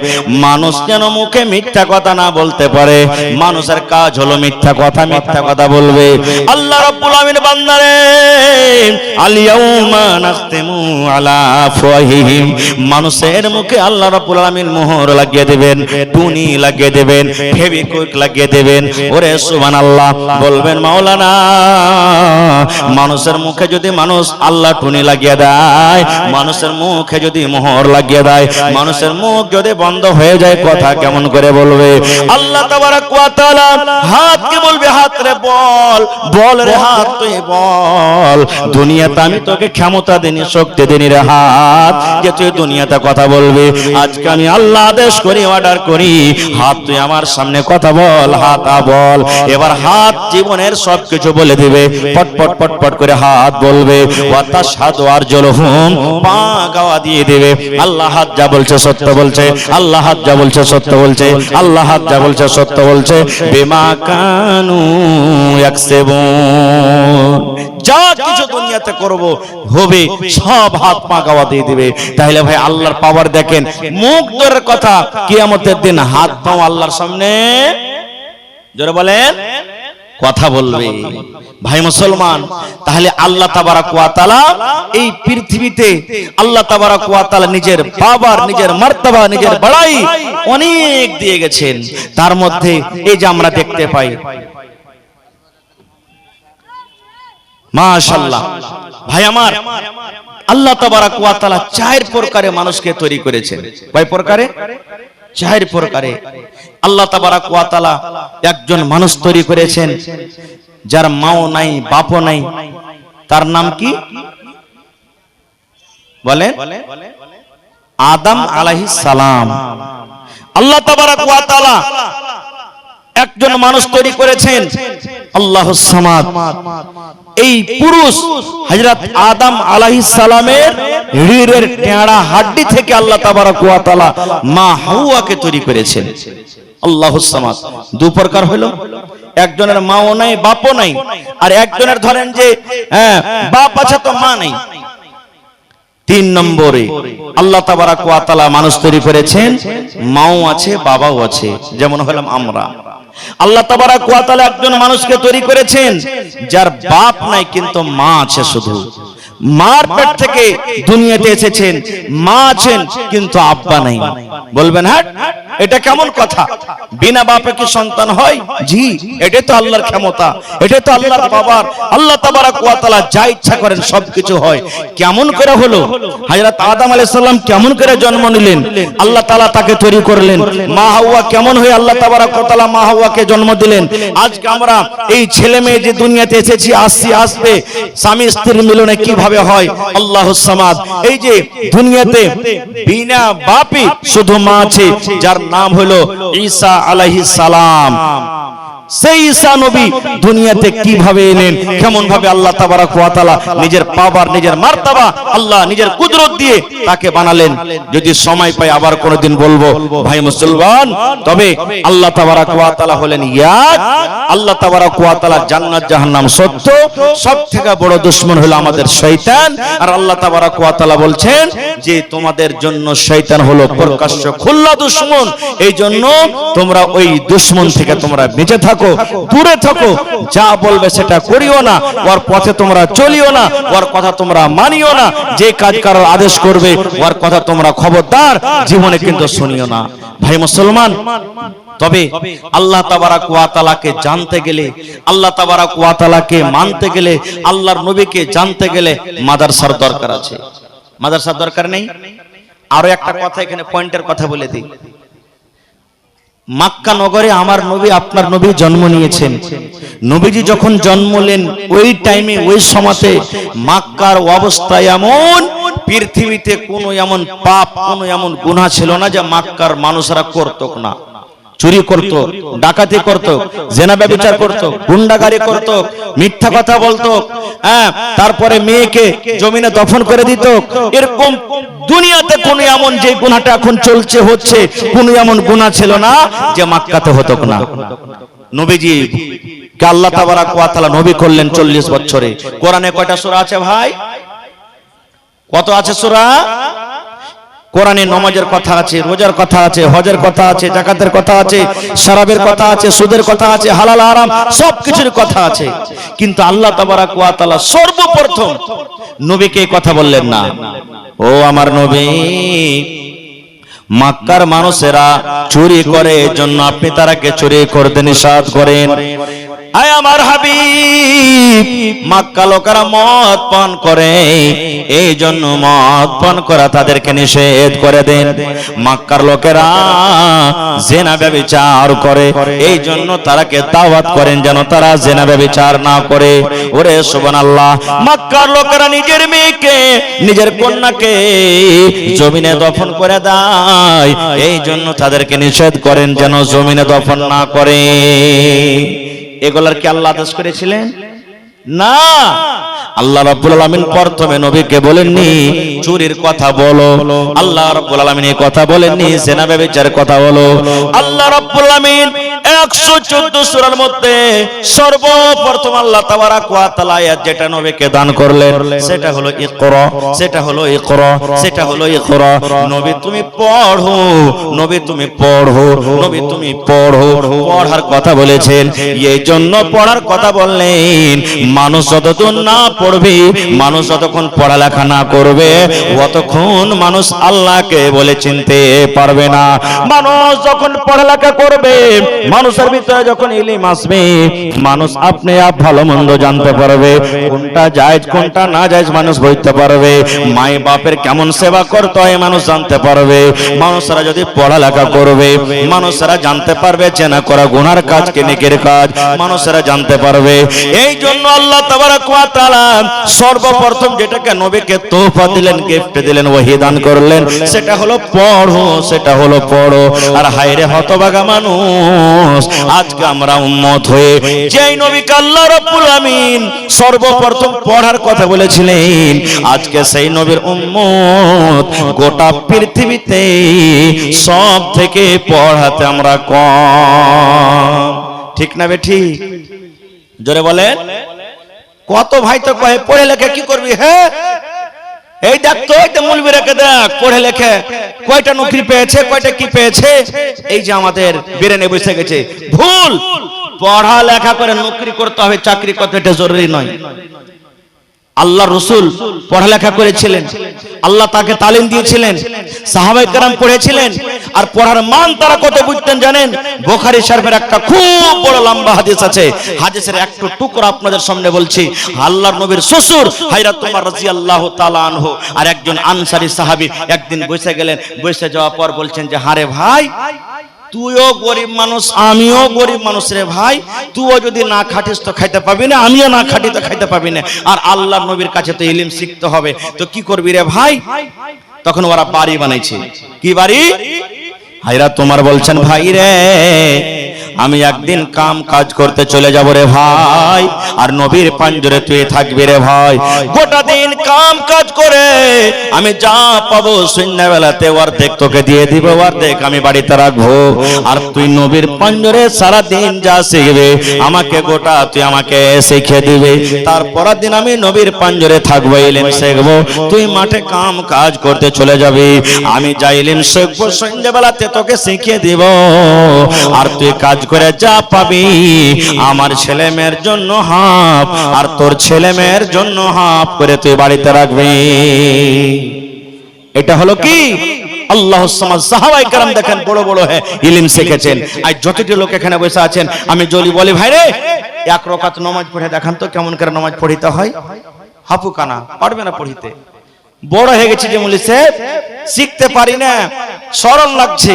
মানুষ যেন মুখে মিথ্যা কথা না বলতে পারে, মানুষের কাজ হলো মিথ্যা কথা বলবে। আল্লাহ রাব্বুল আমিন বান্দারে আল-ইয়াউমা নাখতিমু আলা আফওয়াহিহিম, মানুষের মুখে আল্লাহ রাব্বুল আমিন মোহর লাগিয়ে দেবেন, টুনি লাগিয়ে দেবেন, ফেভিকুইক লাগিয়ে দেবেন। ওরে সুবহানাল্লাহ বলবেন মাওলানা, মানুষের মুখে যদি মানুষ আল্লাহ টুনি লাগিয়ে দেয়, মানুষের মুখে যদি মোহর লাগিয়ে দেয়, মানুষের মুখ যদি বন্ধ হয়ে যায়, কথা কেমন করে বলবে? আল্লাহ তাবারাক ওয়া তাআলা হাতকে বলবে, হাত রে বল, বল রে হাত তুই বল, দুনিয়াতে আমি তোকে ক্ষমতা দিনি, শক্তি দিনি রে হাত, যে তুই দুনিয়াতে কথা বলবি। আজকে আমি আল্লাহ আদেশ করি, অর্ডার করি, হাত তুই আমার সামনে কথা বল, হাত বল। এবার হাত জীবনের সবকিছু বলে দিবে, পটপট পটপট করে হাত বলবে। ওয়া তাশহাদু আরজুলুহুম, পা গাওয়া দিয়ে দেবে। আল্লাহ হাত যা বলছে সত্য বলছে, আল্লাহ হাত যা বলছে সত্য বলছে, আল্লাহ হাত যা বলছে সত্য বলছে। বিমা কানু ইয়াকসিবুন, যা কিছু দুনিয়াতে করব হবে সব হাত পা গাওয়া দিয়ে দিবে। তাহলে ভাই আল্লাহর পাওয়ার দেখেন, মুখ দূরের কথা, কিয়ামতের দিন হাত পাও আল্লাহর সামনে জোরে বলেন কথা বলবে। ভাই মুসলমান, তাহলে আল্লাহ তাবারাক ওয়া তাআলা এই পৃথিবীতে আল্লাহ তাবারাক ওয়া তাআলা নিজের পাওয়ার, নিজের মার্তবা, নিজের বড়াই অনেক দিয়ে গেছেন। তার মধ্যে এই যে আমরা দেখতে পাই, মাশাআল্লাহ ভাই আমার, আল্লাহ তাবারাক ওয়া তাআলা চার প্রকারে মানুষকে তৈরি করেছেন। কয় প্রকারে? চার প্রকারে আল্লাহ তাবারাক ওয়া তাআলা একজন মানুষ তৈরি করেছেন, যার মাও নাই, বাপও নাই। তার নাম কি বলেন? আদম আলাইহিস সালাম। আল্লাহ তাবারাক ওয়া তাআলা একজন মানুষ তৈরি করেছেন, আল্লাহুস সামাদ। এই পুরুষ হযরত আদম আলাইহিস সালামের রিড়ের টেঁড়া হাড্ডি থেকে আল্লাহ তাবারাক ওয়া তাআলা মা হাওয়াকে তৈরি করেছেন। আল্লাহুস সামাদ দু প্রকার হলো, একজনের মাও নাই, বাপও নাই, আর একজনের ধরেন যে বাপ আছে তো মা নাই। তিন নম্বরে আল্লাহ তাবারাক ওয়া তাআলা মানুষ তৈরি করেছেন, মাও আছে, বাবাও আছে, যেমন হলাম আমরা। আল্লাহ তাবারাক ওয়া তাআলা একজন মানুষকে তৈরি করেছেন যার বাপ নাই কিন্তু মা আছে শুধু। মার পেট থেকে দুনিয়াতে এসেছেন, মা আছেন কিন্তু আব্বা নাই। বলবেন হ্যাঁ, এটা কেমন কথা? বিনা বাপে কি সন্তান হয়? জি, এটা তো আল্লাহর ক্ষমতা, এটা তো আল্লাহর পাওয়ার। আল্লাহ তাবারাক ওয়া তাআলা যা ইচ্ছা করেন সবকিছু হয়। কেমন করে হলো? হযরত আদম আলাইহিস সালাম কেমন করে জন্ম নিলেন? আল্লাহ তাআলা তাকে তৈরি করলেন। মা হাওয়া কেমন হয়ে আল্লাহ তাবারাক ওয়া তাআলা মা হাওয়াকে জন্ম দিলেন? আজকে আমরা এই ছেলে মেয়ে যে দুনিয়াতে এসেছি, আসবে, স্বামী স্ত্রীর মিলনে কিভাবে হয়? আল্লাহুস সামাদ। এই যে দুনিয়াতে বিনা বাপে শুধু মা আছে, যার নাম হলো ঈসা আলাইহিস সালাম। সেই ঈসা নবী দুনিয়াতে কিভাবে এলেন, কেমন ভাবে আল্লাহ তাবারাক ওয়া তাআলা নিজের পাওয়ার, নিজের মার্তবা, আল্লাহ নিজের কুদরত দিয়ে তাকে বানালেন। যদি সময় পাই আবার কোনদিন বলবো ভাই মুসলমান। তবে আল্লাহ তাবারাক ওয়া তাআলা হলেন এক। আল্লাহ তাবারাক ওয়া তাআলা জান্নাত জাহান্নাম সত্য, সবথেকে বড় দুশমন হলো আমাদের শয়তান। আর আল্লাহ তাবারাক ওয়া তাআলা বলছেন যে তোমাদের জন্য শয়তান হলো প্রকাশ্য খোলা দুশমন, এই জন্য তোমরা ওই দুশমন থেকে তোমরা বেঁচে থাকো, দূরে থাকো, যা বলবে সেটা করিও না, ওর পথে তোমরা চলিও না, ওর কথা তোমরা মানিও না, যে কাজ করার আদেশ করবে ওর কথা তোমরা খবরদার জীবনে কিন্তু শুনিও না। ভাই মুসলমান, তবে আল্লাহ তাবারাক ওয়া তাআলাকে জানতে গেলে, আল্লাহ তাবারাক ওয়া তাআলাকে মানতে গেলে, আল্লাহর নবীকে জানতে গেলে মাদ্রাসার দরকার আছে। মাদ্রাসার দরকার নেই? আরো একটা কথা এখানে পয়েন্টের কথা বলে দিই। মক্কা নগরে আমার নবী, আপনার নবী জন্ম নিয়েছেন। নবীজি যখন জন্মলেন ওই টাইমে, ওই সময়তে মক্কার অবস্থা এমন, পৃথিবীতে কোনো এমন পাপ, কোনো এমন গুনাহ ছিল না যে মক্কার মানুষরা করত না। চুরি করত, ডাকাতি করত, জেনা ব্যভিচার করত, গুন্ডাগারি করত, মিথ্যা কথা বলতো, তারপরে মেয়েকে জমিনে দফন করে দিত। এরকম দুনিয়াতে কোনো এমন যে গুনাহটা এখন চলছে, হচ্ছে, কোনো এমন গুনাহ ছিল না যে মক্কাতে হতো না। নবীজি কে আল্লাহ তাবারাক ওয়া তাআলা নবী করলেন 40 বছরে। কোরআনে কয়টা সূরা আছে ভাই? কত আছে সূরা? কোরআনে নামাজের কথা আছে, রোজার কথা আছে, হজের কথা আছে, যাকাতের কথা আছে, শরাবের কথা আছে, সুদের কথা আছে, হালাল হারাম সবকিছুর কথা আছে। কিন্তু আল্লাহ তাবারাক ওয়া তাআলা সর্বপ্রথম নবীকে কথা বললেন না। ও আমার নবী, মক্কার মানুষেরা চুরি করে, এজন্য আপনি তারাকে চুরি করতে নিষেধ করেন। আয় আমার হাবিব, মক্কা লোকেরা মদ পান করে, এই জন্য মদ পান করা তাদেরকে নিষেধ করে দেন। মক্কার লোকেরা জিনা ব্যভিচার করে, এই জন্য তারাকে দাওয়াত করেন যেন তারা জিনা ব্যভিচার না করে। ওরে সুবহানাল্লাহ, মক্কার লোকেরা নিজের মেয়েকে, নিজের কন্যাকে জমিনে দফন করে দেয়, এই জন্য তাদেরকে নিষেধ করেন যেন জমিনে দফন না করে। এগুলার কি আল্লাহ আদেশ করেছিলেন? না, আল্লাহ রাব্বুল আলামিন প্রথমে নবীকে বলেননি চুরির কথা বলো, আল্লাহ রাব্বুল আলামিন এই কথা বলেননি জিনা ব্যভিচারের কথা বলো। আল্লাহ রাব্বুল আলামিন 114 সূরার মধ্যে সর্বপ্রথম আল্লাহ তাবারাক ওয়া তাআলা আয়াত যেটা নবীকে দান করলেন সেটা হলো ইকরা, সেটা হলো ইকরা, সেটা হলো ইকরা। নবী তুমি পড়ো, নবী তুমি পড়ো, নবী তুমি পড়ো। পড়ার কথা বলেছেন, এই জন্য পড়ার কথা বললেন। মানুষ যতক্ষণ না পড়বে, মানুষ যতক্ষণ পড়ালেখা না করবে, ততক্ষণ মানুষ আল্লাহকে বলে চিনতে পারবে না। মানুষ যখন পড়ালেখা করবে, মানুষের ভিতরে যখন ইলম আসবে, মানুষ আপনি আপ ভালো মন্দ জানতে পারবে, কোনটা জায়েজ কোনটা না জায়েজ মানুষ বুঝতে পারবে। মাই বাপের কেমন সেবা করতে হয় মানুষ জানতে পারবে। মানুষরা যদি পড়ালেখা করবে, মানুষরা জানতে পারবে চেনা করা গুনার কাজ কে নেকের কাজ মানুষরা জানতে পারবে। এই জন্য আল্লাহ তাবারাক ওয়া তাআলা সর্বপ্রথম যেটাকে নবীকে তোহফা দিলেন, গিফট দিলেন, ওহী দান করলেন, সেটা হলো পড়ো, সেটা হলো পড়ো। আর হায়রে হতভাগা মানুষ, আজকে আমরা উম্মত হয়ে যেই নবীকে আল্লাহ রাব্বুল আমিন সর্বপ্রথম পড়ার কথা বলেছিলেন, আজকে সেই নবীর উম্মত গোটা পৃথিবীতে সব থেকে পড়াতে আমরা কম। ঠিক না বেঠিক? জোরে বলেন। কত ভাই তো কয় পড়ে লেখে কি করবি? হ্যাঁ, এই দেখ তো, এই তো মৌলবীরাকে দেখ পড়ে লেখে কয়টা নৌকরি পেয়েছে, কয়টা কি পেয়েছে। এই যে আমাদের বেরেনে বসে গেছে। ভুল। পড়া লেখা করে নৌকরি করতে হবে, চাকরি করতে এটা জরুরি নয়। আল্লাহ রসুল পড়ালেখা করেছিলেন, আল্লাহ তাকে তালিম দিয়েছিলেন, সাহাবায়ে কেরাম পড়েছিলেন। আর পড়ার মান তারা কত বুঝতেন জানেন? বুখারী শরীফের একটা খুব বড় লম্বা হাদিস আছে, হাদিসের একটু টুকরো আপনাদের সামনে বলছি। আল্লাহর নবীর শ্বশুর হযরত ওমর রাদিয়াল্লাহু তাআলা আনহু আর একজন আনসারী সাহাবী একদিন বসে গেলেন। বসে যাওয়ার পর বলছেন যে, হারে ভাই, তুইও গরিব মানুষ, আমিও গরিব মানুষ রে ভাই, তুইও যদি না খাটিস তো খাইতে পাবি না, আমিও না খাটি তো খাইতে পাবি না। আর আল্লাহর নবীর কাছে তো ইলম শিখতে হবে, তো কি করবি রে ভাই? তখন ওরা বাড়ি বানাইছে। কি বাড়ি? হায়রা তোমার বলছেন, ভাই রে আমি একদিন কাম কাজ করতে চলে যাব রে ভাই, আর নবীর পাঞ্জরে তুই থাকবি রে ভাই। গোটা দিন কাম কাজ করে আমি যা পাবো সন্ধ্যাবেলাতে অর্ধেক তোকে দিয়ে দিব, অর্ধেক আমি বাড়িতে রাখবো। আর তুই নবীর পাঞ্জরে সারা দিন যা শিখবে আমাকে গোটা তুই আমাকে শিখিয়ে দিবে। তারপরের দিন আমি নবীর পাঞ্জরে থাকবো, ইলম শিখবো। তুই মাঠে কাম কাজ করতে চলে যাবি, আমি যা ইলম শিখবো সন্ধ্যাবেলাতে তোকে শিখিয়ে দিব। আর তুই কাজ করে যা পাবি আমার ছেলে মেয়ের জন্য হাফ, আর তোর ছেলে মেয়ের জন্য হাফ করে তুই বাড়িতে রাখবি। এটা হলো কি? আল্লাহর সমাজ। সাহাবায়ে কেরাম দেখেন বড় বড় ইলম শিখেছেন। আর যতটি লোক এখানে বসে আছেন, আমি যদি বলি ভাই রে এক রাকাত নামাজ পড়ে দেখান তো কেমন করে নামাজ পড়িতে হয়, হাফু কানা পারবে না পড়িতে। বড় হয়ে গেছে যে মুলি সাহেব, শিখতে পারি না, শরম লাগছে।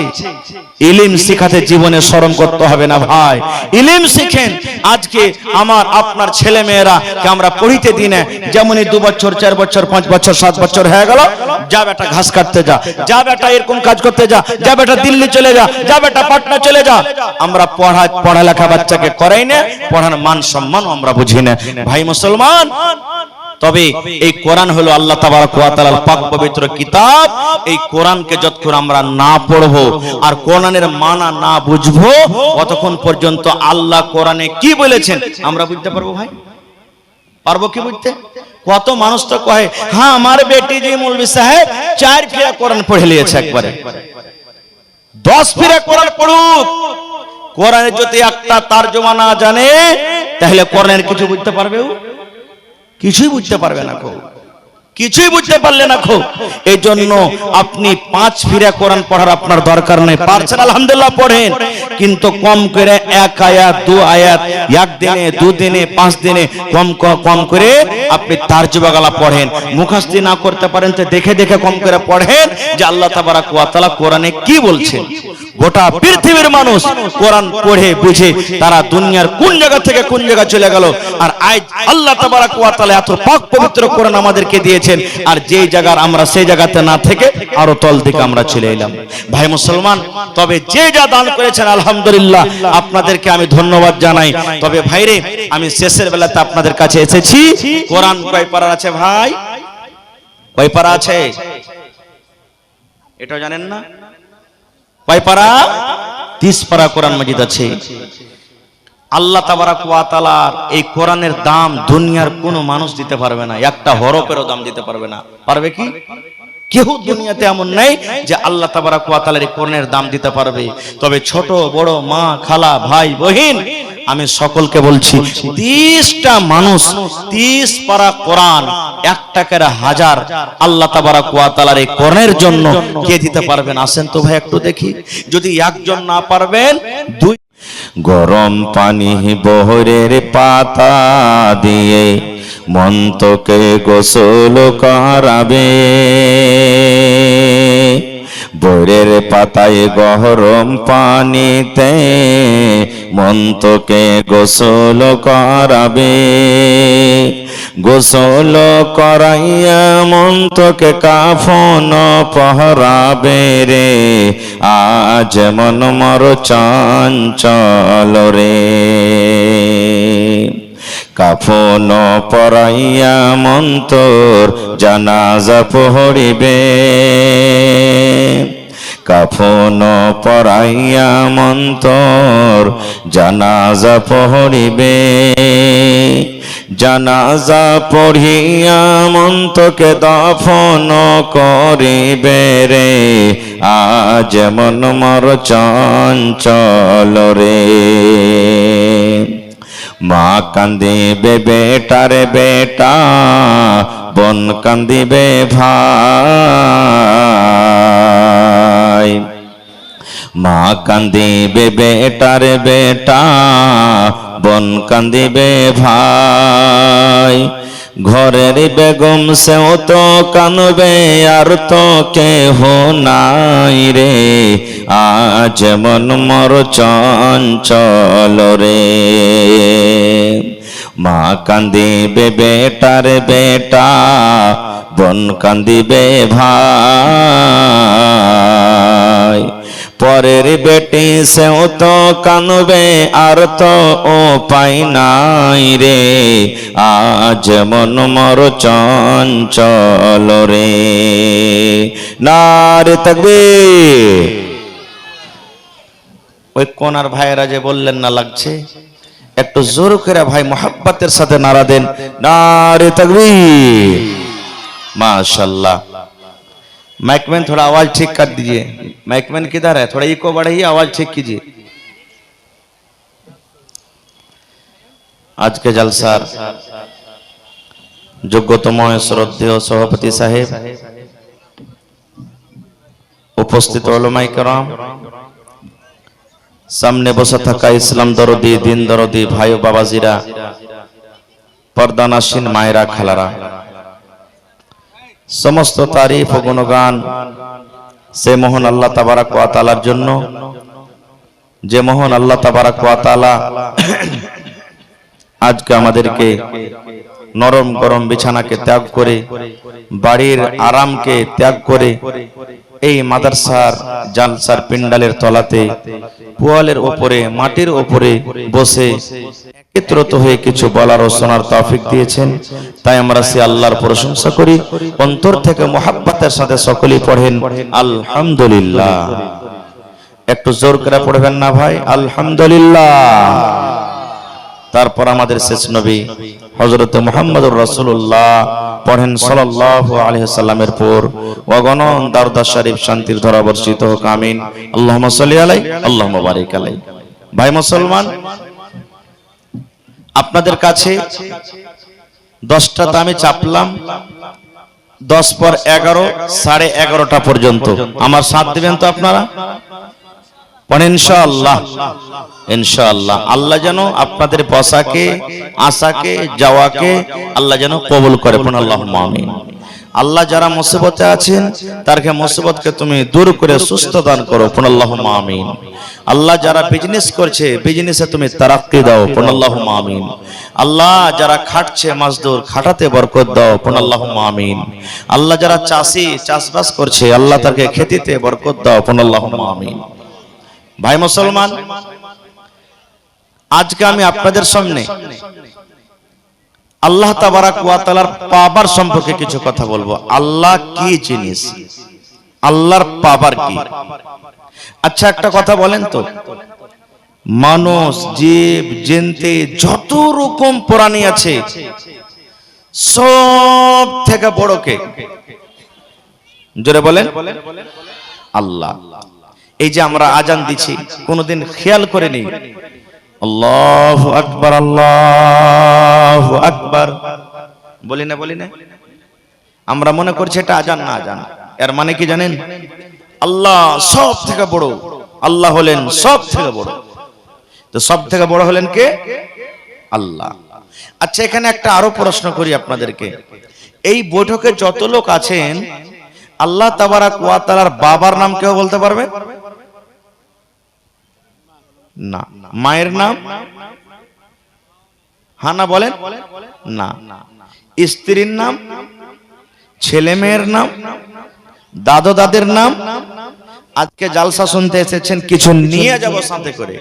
ইলম শিখাতে জীবনে শরম করতে হবে না ভাই, ইলম শিখেন। আজকে আমার আপনার ছেলে মেয়েরা কে আমরা পড়িতে দিই না। যেমনই 2 বছর 4 বছর 5 বছর 7 বছর হয়ে গেল, যা বেটা ঘাস কাটতে যা, যা বেটা এরকম কাজ করতে যা, যা বেটা দিল্লি চলে যা, যা বেটা পাটনা চলে যা। আমরা পড়ালেখা বাচ্চাকে করাই না, পড়ার মান সম্মান আমরা বুঝি না। ভাই মুসলমান, তবে এই কোরআন হলো আল্লাহ তাবারক ওয়া তাআলার পাক পবিত্র কিতাব। এই কোরআনকে যতক্ষণ আমরা না পড়বো আর কোরআনের মানা না বুঝবো ততক্ষণ পর্যন্ত আল্লাহ কোরআনে কি বলেছেন আমরা বুঝতে পারবো ভাই? পারবো কি বুঝতে? কত মানুষ তো কহে হ্যাঁ আমার বেটি জি মৌলভী সাহেব 4 ফিরা কোরআন পড়ে নিয়েছে, একবারে 10 ফিরা কোরআন পড়ুক, কোরআনের যদি একটা তরজমা না জানে তাহলে কোরআনের কিছু বুঝতে পারবে? কিছুই বুঝতে পারবে না, কিছুই বুঝতে পারলে না। এই জন্য আপনি 5 ফিরা কোরআন পড়ার আপনার দরকার নেই, পারছেন আলহামদুলিল্লাহ পড়েন, কিন্তু কম করে 1 আয়াত 2 আয়াত একদিনে 2 দিনে 5 দিনে কম করে আপনি তারজমাগালা পড়েন। মুখস্থি না করতে পারেন তো দেখে দেখে কম করে পড়েন যে আল্লাহ তাবারক ওয়া তাআলা কোরআনে কি বলছেন। গোটা পৃথিবীর মানুষ কোরআন পড়ে বুঝে তারা দুনিয়ার কোন জায়গা থেকে কোন জায়গা চলে গেল, আর আজ আল্লাহ তাবারক ওয়া তাআলা এত পাক পবিত্র কোরআন আমাদেরকে দিয়েছেন, আর যেই জায়গার আমরা সেই জায়গাতে না থেকে আরো তল দিকে আমরা চলে এলাম। ভাই মুসলমান, তবে যে যা দান করেছেন আলহামদুলিল্লাহ আপনাদেরকে আমি ধন্যবাদ জানাই। তবে ভাইরে আমি শেষের বেলাতে আপনাদের কাছে এসেছি। কোরআন কয় পারা আছে ভাই? কয় পারা আছে এটা জানেন না? কয় পারা? 30 পারা কোরআন মাজিদ আছে। আল্লাহ তাবারক ওয়া তাআলার এই কোরআনের দাম দুনিয়ার কোনো মানুষ দিতে পারবে না, একটা হরফেরও দাম দিতে পারবে না। পারবে কি? কেউ দুনিয়াতে এমন নেই যে আল্লাহ তাবারক ওয়া তাআলার এই কোরআনের দাম দিতে পারবে। তবে ছোট বড় মা খালা ভাই বহিন আমি সকলকে বলছি 30টা মানুষ 30 পারা কোরআন 1 টাকার 1000 আল্লাহ তাবারক ওয়া তাআলার এই কোরআনের জন্য কে দিতে পারবেন? আসেন তো ভাই একটু দেখি। যদি একজন না পারবেন 2 গরম পানি বহরের পাতা দিয়ে মন্তকে গোসল করাবে, বহরের পাতায় গরম পানিতে মন্তকে গোসল করাবে, গোসল করাইয়া মন্তকে কাফন পহরাবে রে, আজ মন মর চঞ্চল রে, কাফন পরাইয়া মন্তর জানাজা পড়িবে, কাফন পরাইয়া মন্তর জানাজা পড়িবে, জানাজা পড়িয়া মন্তকে দফন করিবে রে, আজ মন মর চঞ্চল রে, মা কান্দিবে বেটারে বেটা, বোন কান্দিবে ভাই, মা কান্দিবে বেটারে বেটা, বোন কান্দিবে ভাই, ঘরের বেগম সেও তো কানবে আর তো কেহ নাই রে, আজ মন মর চঞ্চল রে, মা কান্দিবে বেটার বেটা, বোন কান্দিবে ভাই, পরের বেটি সেও তো কানবে আর তো উপায় নাই রে, আজ মন মর চঞ্চল রে, নারে তাকবীর। ওই কোনার ভাইয়েরা যে বললেন না লাগছে, একটু জোর করে ভাই মোহাব্বতের সাথে নারা দেন, নারে তাকবীর। माशाल्लाह। माइकमैन थोड़ा आवाज ठीक कर दीजिए। माइकमैन किधर है? थोड़ा इको बढ़ाइए, आवाज ठीक कीजिए। आज के जलसार যোগ্যতম শ্রদ্ধেয় সভাপতি সাহেব, উপস্থিত উলামায়ে কেরাম, সামনে বসে থাকা ইসলাম দরদি দিন দরদি ভাই ও বাবাজিরা, পর্দানাসীন মায়েরা খালারা, সমস্ত তারিফ ও গুণগান সে মহান আল্লাহ তাবারক ওয়া তাআলার জন্য, যে মহান আল্লাহ তাবারক ওয়া তাআলা আজকে আমাদেরকে নরম গরম বিছানাকে ত্যাগ করে, বাড়ির আরামকে ত্যাগ করে এই মাদ্রাসার জালসার পিন্ডালের তলাতে পোয়ালের ওপরে মাটির ওপরে বসে একত্রিত হয়ে কিছু বলার ও শোনার তৌফিক দিয়েছেন, তাই আমরা সে আল্লাহর প্রশংসা করি। অন্তর থেকে মোহাব্বতের সাথে সকলেই পড়েন আলহামদুলিল্লাহ। একটু জোর করে পড়বেন না ভাই, আলহামদুলিল্লাহ। তারপর আমাদের শেষ নবী হযরত মুহাম্মদুর রাসূলুল্লাহ পড়েন সাল্লাল্লাহু আলাইহি সাল্লামের পর অগণন দরুদ শরীফ শান্তির ধারা বর্ষিত হোক, আমিন। আল্লাহুম্মা সাল্লি আলাইহি আল্লাহুম্মা বারিক আলাইহি। ভাই মুসলমান, আপনাদের কাছে 10টা দামে চাপলাম, 10 পর 11, 11:30 পর্যন্ত আমার সাথ দিবেন তো আপনারা? পড়েন ইনশাআল্লাহ। ইনশাআল্লাহ আল্লাহ যেন আপনাদের বসাকে, আশাকে, যাওয়াকে আল্লাহ যেন কবুল করে। পড়ুন আল্লাহুম্মা আমিন। আল্লাহ যারা মুসিবতে আছেন তারকে মুসিবতকে তুমি দূর করে সুস্থ দান করো। পড়ুন আল্লাহুম্মা আমিন। আল্লাহ যারা বিজনেস করছে বিজনেসে তুমি তারাক্কি দাও। পড়ুন আল্লাহুম্মা আমিন। আল্লাহ যারা খাটছে মজদুর, খাটাতে বরকত দাও। পড়ুন আল্লাহুম্মা আমিন। আল্লাহ যারা চাষি, চাষবাস করছে আল্লাহ তাকে খেতিতে বরকত দাও। পড়ুন আল্লাহুম্মা আমিন। ভাই মুসলমান, আজকে আমি আপনাদের সামনে আল্লাহ তাবারাক ওয়া তাআলার পাওয়ার সম্পর্কে কিছু কথা বলবো। আল্লাহ কি জিনিস, আল্লাহর পাওয়ার কি? আচ্ছা একটা কথা বলেন তো, মানুষ, জীব জন্তু যত রকম প্রাণী আছে সব থেকে বড় কে? জোরে বলেন আল্লাহ। এই যে আমরা আজান দিচ্ছি কোনদিন খেয়াল করে নেই আল্লাহু আকবার, আল্লাহু আকবার বলি না? আমরা মনে করছি এটা আজান না আজান। এর মানে কি জানেন? আল্লাহ সব থেকে বড়, আল্লাহ হলেন সব থেকে বড়। তো সব থেকে বড় হলেন কে? আল্লাহ। আচ্ছা এখানে একটা আরো প্রশ্ন করি আপনাদেরকে, এই বৈঠকে যত লোক আছেন আল্লাহ তাবারাক ওয়া তাআলার বাবার নাম কেউ বলতে পারবে? না। মায়ের নাম? হ্যাঁ না বলেন না। স্ত্রীর নাম, ছেলে মেয়ের নাম, দাদা দাদের নাম। আজকে জালসা শুনতে এসেছেন, কিছু নিয়ে যাব সাথে করে।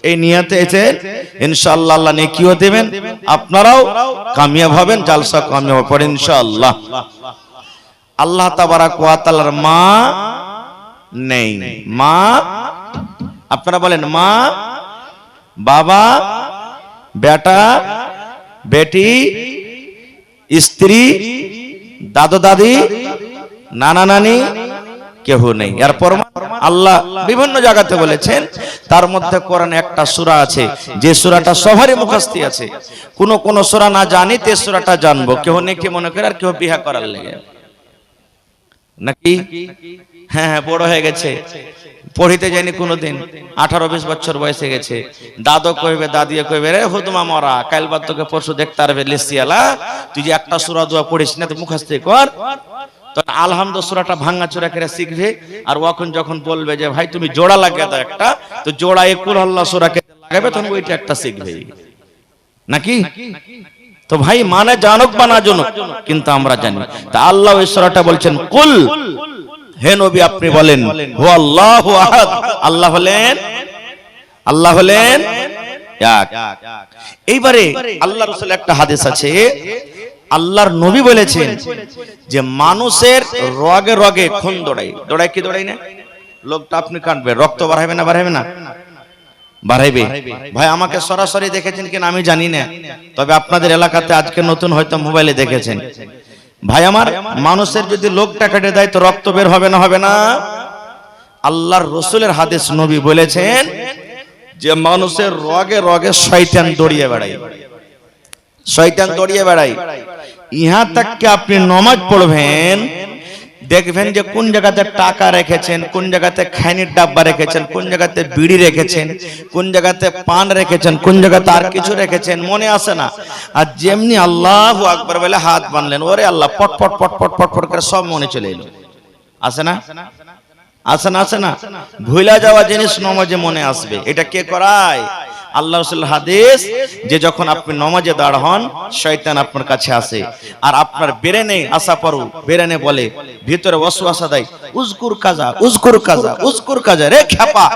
এই নিয়াতে এসে ইনশাআল্লাহ আল্লাহ নেকিও দেবেন, আপনারাও কামিয়াব হবেন, জালসা কামিয়াব হবে ইনশাআল্লাহ। আল্লাহ তাবারাক ওয়া তাআলার মা নেই। মা, আপনারা বলেন মা, বাবা, বেটা, বেটি, স্ত্রী, দাদা দাদি, নানা নানি কেউ নেই। এরপর আল্লাহ বিভিন্ন জায়গাতে বলেছেন, তার মধ্যে কোরআনে একটা সূরা আছে যে সূরাটা সবারই মুখস্থ আছে। কোন সূরা না জানি তে সূরাটা জানবো। কেউ নেকি মনে করে আর কেউ বিয়া করার লেগে নাকি? হ্যাঁ বড় হয়ে গেছে, পড়িতে যায়নি কোনোদিন, 18-20 বছর বয়সে গেছে। দাদু কইবে, দাদিয়ে কইবে, রে হুদমা মরা কাল বাদ তোকে পরশু দেখতে পারবে লিসিয়ালা, তুই যে একটা সূরা দোয়া পড়িস না, তুই মুখস্থ কর। তো আলহামদুলিল্লাহ সূরাটা ভাঙা চোরা করে শিখবে। আর ওখন যখন বলবে যে ভাই তুমি জোড়া লাগিয়ে দাও একটা, তো জোড়া কুল আল্লাহ সূরাকে লাগাবে, তখন ওইটা একটা শিখবে নাকি? তো ভাই মানে জানুক বা না জানুক, কিন্তু আমরা জানি। তা আল্লাহ ওই সূরাটা বলছেন কুল, হে নবী আপনি বলেন হু আল্লাহু আহাদ, আল্লাহ হলেন এক। এইবারে আল্লাহ রাসূলের একটা হাদিস আছে, আল্লাহর নবী বলেছেন যে মানুষের রগে রগে খুন দৌড়ায় কি দৌড়াই না? লোকটা আপনি কাটবে, রক্ত বাড়াইবে না বাড়াইবে? ভাই আমাকে সরাসরি দেখেছেন কিনা আমি জানি না, তবে আপনাদের এলাকাতে আজকে নতুন হয়তো মোবাইলে দেখেছেন। ভাই আমার, মানুষের যদি লোকটা কেটে দেয় তো রক্ত বের হবে না? আল্লাহর রাসূলের হাদিস, নবী বলেছেন যে মানুষের রগে রগে শয়তান দৌড়িয়ে বেড়ায়। ইহা তাককে আপনি নামাজ পড়বেন, দেখবেন যে কোন জায়গাতে টাকা রেখেছেন, কোন জায়গাতে খাইনির ডাব্বা রেখেছেন, কোন জায়গাতে বিড়ি রেখেছেন, কোন জায়গাতে পান রেখেছেন, কোন জায়গাতে আর কিছু রেখেছেন, মনে আসে না। আর যেমনি আল্লাহু আকবার বলে হাত বাঁধলেন, ওরে আল্লাহ, পট পট পট পট পট পট করে সব মনে চলে এলো। আসে না? ভুলা যাওয়া জিনিস নামাজে মনে আসবে। এটা কে করায়? আল্লাহ রাসূল হাদিস, যে যখন আপনি নামাজে দাঁড় হন শয়তান আপনার কাছে আসে আর আপনার ব্রেনে আসা পড়ো, ব্রেনে বলে, ভিতরে ওয়াসওয়াসা দেয়, উজকুর কাজা রে খ্যাপা,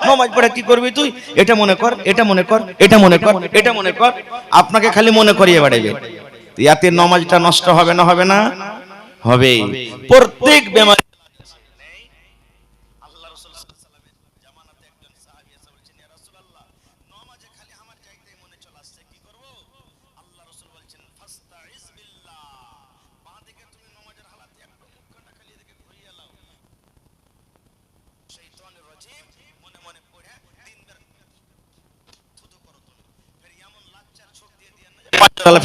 নামাজ পড়ে কি করবি তুই, এটা মনে কর, এটা মনে কর, এটা মনে কর, এটা মনে কর, আপনাকে খালি মনে করিয়ে বেড়াবে। ইয়াতে নামাজটা নষ্ট হবে না, হবে না? হবে। প্রত্যেক বেমার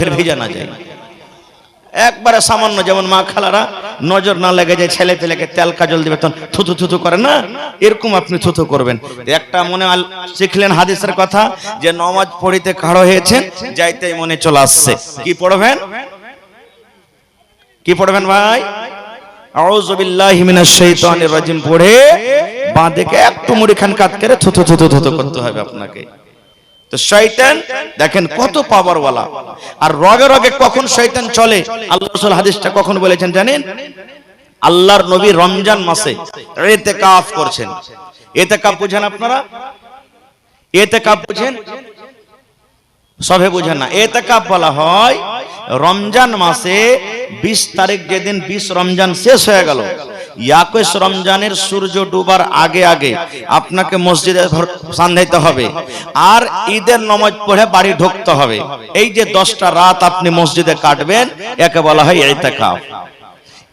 ফের ভিজা না যায়, একবারে সামান্য, যেমন মা খালারা নজর না লেগে যায় ছেলে পেলেকে তেল কাজল দিবে তখন থুতু থুতু করে না, এরকম আপনি থুতু করবেন। একটা মনে শিখলেন হাদিসের কথা যে নামাজ পড়িতে খাড়ো হয়েছেন, যাইতেই মনে চলে আসছে, কি পড়বেন? কি পড়বেন ভাই? আউযু বিল্লাহি মিনাশ শাইতানির রাজিম পড়ে বাঁদিকে একটু মুড়িখান কাট করে থুতু থুতু থুতু করতে হবে আপনাকে। তো শয়তান দেখেন কত পাওয়ারওয়ালা, আর রগে রগে কখন শয়তান চলে আল্লাহ রাসূল হাদিসটা কখন বলেছেন জানেন? আল্লাহর নবী রমজান মাসে ইতিকাফ করছেন। ইতিকাফ বুঝেন আপনারা? ইতিকাফ বুঝেন? সবে বুঝেন না। ইতিকাফ বলা হয় রমজান মাসে 20 তারিখ, যেদিন 20 রমজান শেষ হয়ে গেল, 21 রমজানের সূর্য ডুবার আগে আগে আপনাকে মসজিদে সান্ধাইতে হবে, আর ঈদের নামাজ পড়ে বাড়ি ঢুকতে হবে। এই যে 10টা রাত আপনি মসজিদে কাটবেন, একে বলা হয় ইতিকাফ।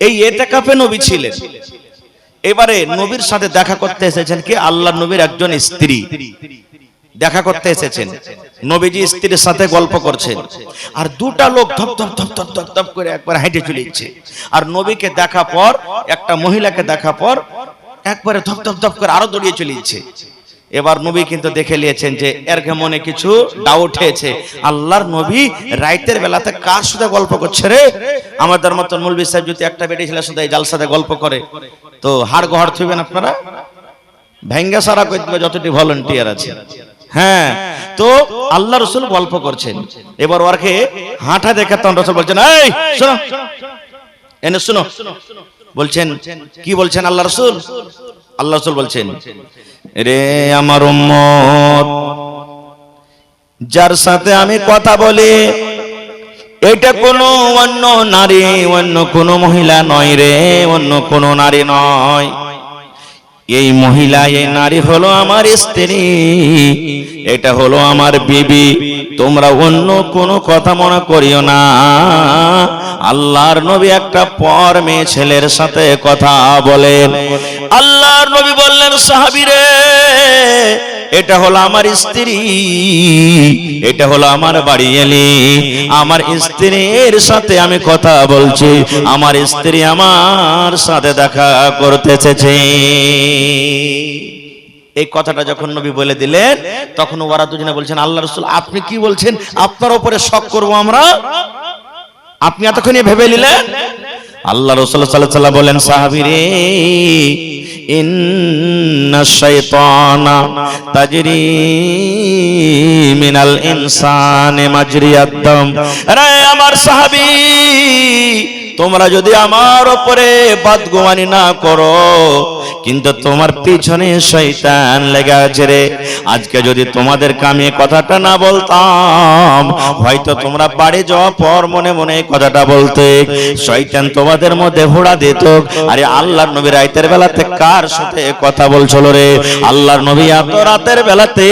এই ইতিকাফে নবী ছিলেন। এবারে নবীর সাথে দেখা করতে এসেছেন কি? আল্লাহর নবীর একজন স্ত্রী দেখা করতে এসেছেন। নবীজি স্ত্রীর সাথে গল্প করছেন, আর দুটা লোক ধপ ধপ ধপ ধপ ধপ ধপ করে একবার হেঁটে চলে যাচ্ছে। আর নবীকে দেখা পর, একটা মহিলাকে দেখা পর একবারে ধপ ধপ ধপ করে আরো দৌড়িয়ে চলে যাচ্ছে। এবার নবী কিন্তু দেখে নিয়েছেন যে এর মনে কিছু ডাউট হয়েছে। আল্লাহর নবী রাতের বেলাতে কার সাথে গল্প করছে রে? আমাদের মতো মৌলভী সাহেব যদি একটা বেটি ছেলের সাথে জালসাতে গল্প করে তো হাড় গহড় থইবেন আপনারা, ভেঙ্গা সারা করে দিবে যতটি ভলান্টিয়ার আছে। হ্যাঁ, তো আল্লাহ রাসূল গল্প করছেন। এবার ওরকে হাঁটা দেখে তখন রাসূল বলছেন, এই শোনো, এনে শোনো। বলছেন কি বলছেন আল্লাহ রাসূল? আল্লাহ রাসূল বলছেন, রে আমার উম্মত, যার সাথে আমি কথা বলি এটা কোনো অন্য নারী, অন্য কোনো মহিলা নয় রে, অন্য কোনো নারী নয়। এই মহিলা, এই নারী হলো আমার স্ত্রী, এটা হলো আমার বিবি। তোমরা অন্য কোনো কথা মনে করিও না। আল্লাহর নবী একটা পর মেয়ে ছেলের সাথে কথা বলেন। আল্লাহর নবী বললেন, সাহাবীরে, এটা হলো আমার স্ত্রী, এটা হলো আমার বাড়ি এলি, আমার স্ত্রীর সাথে আমি কথা বলছি, আমার স্ত্রী আমার সাথে দেখা করতে এসেছে। এই কথাটা যখন নবী বলে দিলেন, তখন ওরা দুজনে বলছেন, আল্লাহ রাসূল আপনি কি বলছেন? আপনার উপরে শক করব আমরা? আপনি এতক্ষণে ভেবে নিলেন? আল্লাহ রাসূল সাল্লাল্লাহু আলাইহি ওয়াসাল্লাম বলেন, সাহাবীরে, ইন্নাশ শাইতানা তাজরি মিনাল ইনসানি মাজরিয়াদ দাম। আরে আমার সাহাবী, তোমরা যদি আমার উপরে বদগুমানি না করো, কিন্তু তোমার পিছনে শয়তান লেগে আছে রে। আজকে যদি তোমাদেরকে আমি কথাটা না বলতাম, হয়তো তোমরা বাড়ি যাওয়ার পর মনে মনে কথাটা বলতে, শয়তান তোমাদের মধ্যে হোড়া দিত। আরে আল্লাহর নবী রাতের বেলাতে কার সাথে কথা বলছিল রে? আল্লাহর নবী এত রাতের বেলাতে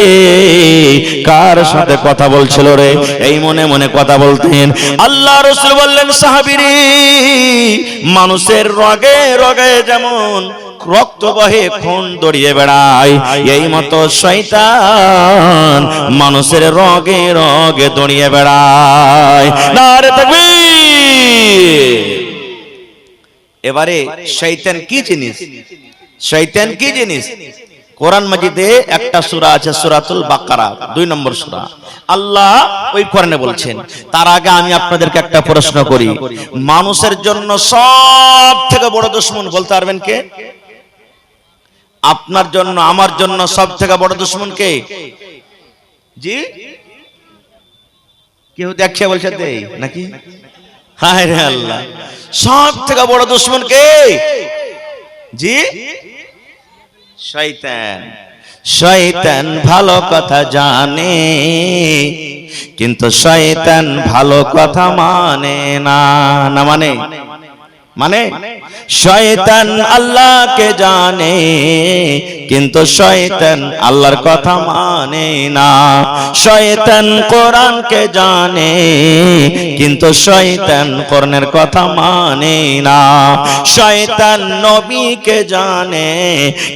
কার সাথে কথা বলছিল রে? এই মনে মনে কথা বলতেন। আল্লাহ রাসূল বললেন, সাহাবীরে, মানুষের রগে রগে যেমন রক্ত বহে, খুন দড়িয়ে বেড়ায়, এই মতো শয়তান মানুষের রগে রগে দড়িয়ে বেড়ায়। নারে তাকবীর। এবারে শয়তান কি জিনিস? শয়তান কি জিনিস? কোরআন মাজিদে একটা সূরা আছে, সূরাতুল বাকারা, 2 নম্বর সূরা। আল্লাহ ওই কোরআনে বলছেন। তার আগে আমি আপনাদেরকে একটা প্রশ্ন করি, মানুষের জন্য সব থেকে বড় দুশমন বলতে পারবেন কে? আপনার জন্য, আমার জন্য সব থেকে বড় দুশমন কে? জি, কেউ দেখছে বলছে দেই নাকি? হায় রে আল্লাহ, সব থেকে বড় দুশমন কে? জি, শয়তান। শয়তান ভালো কথা জানে, কিন্তু শয়তান ভালো কথা মানে না। না মানে মানে শয়তান আল্লাহকে জানে, কিন্তু শয়তান আল্লাহর কথা মানে না। শয়তান কোরআনকে জানে, কিন্তু শয়তান কোরআনের কথা মানে না। শয়তান নবীকে জানে,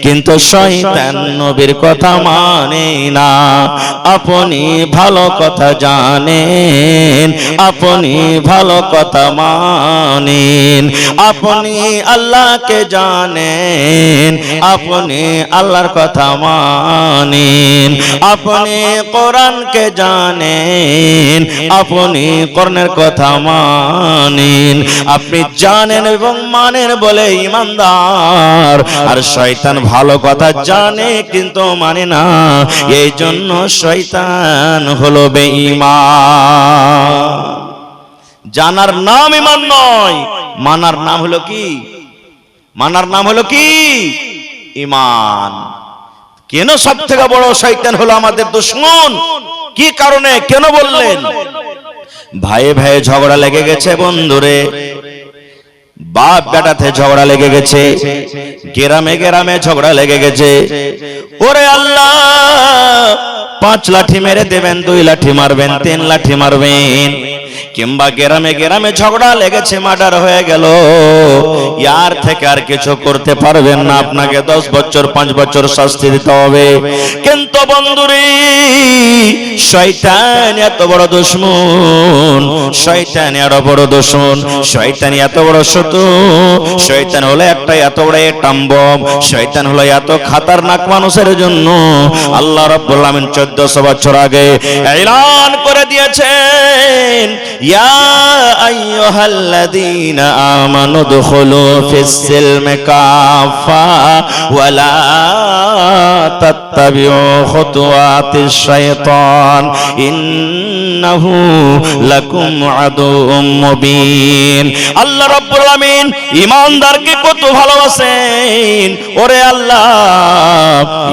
কিন্তু শয়তান নবীর কথা মানে না। আপনি ভালো কথা জানেন, আপনি ভালো কথা মানেন, আপনি আল্লাহকে জানেন, আপনি আল্লাহর কথা মানেন, আপনি কোরআনকে জানেন, আপনি কোরআনের কথা মানেন। আপনি জানেন এবং মানেন বলে ঈমানদার। আর শয়তান ভালো কথা জানে কিন্তু মানে না, এই জন্য শয়তান হলো বেঈমান। জানার নাম ঈমান নয়, মানার নাম হলো কি? মানার নাম হলো কি? ঈমান। কেন সব থেকে বড় শয়তান হলো আমাদের দুশমন? কি কারণে, কেন বললেন? ভাইয়ে ভাইয়ে ঝগড়া লেগে গেছে বন্ধুরে, বাপ বেটাতে ঝগড়া লেগে গেছে, গ্রামে গ্রামে ঝগড়া লেগে গেছে। ওরে আল্লাহ, 5 লাঠি মেরে দেবেন, 2 লাঠি মারবেন, 3 লাঠি মারবেন। কিংবা গ্রামে গ্রামে ঝগড়া লেগেছে, মার্ডার হয়ে গেল, ইয়ার থেকে আর কিছু করতে পারবেন না, আপনাকে 10 বছর 5 বছর শাস্তি দিতে হবে। কিন্তু বন্ধুরে, শয়তান এত বড় দুশমন, শয়তান এত বড় দুশমন, শয়তান এত বড় শত্রু, শয়তান হলো একটা এত বড় এটম বম, শয়তান হলো এত খতরনাক মানুষের জন্য আল্লাহ রাব্বুল আলামিন 1400 বছর আগে এলান করে দিয়েছেন, ইয়া আইয়ুহাল্লাযীনা আমানু দুখুলু ফিস-সিলমি কাফা ওয়া লা তাত্তাবিউ খুতুওয়াতিশ শাইতান ইন্নাহু লাকুম আদুউম মুবিন। আল্লাহ রাব্বুল আলামিন ঈমানদারকে কত ভালোবাসেন। ওরে আল্লাহ,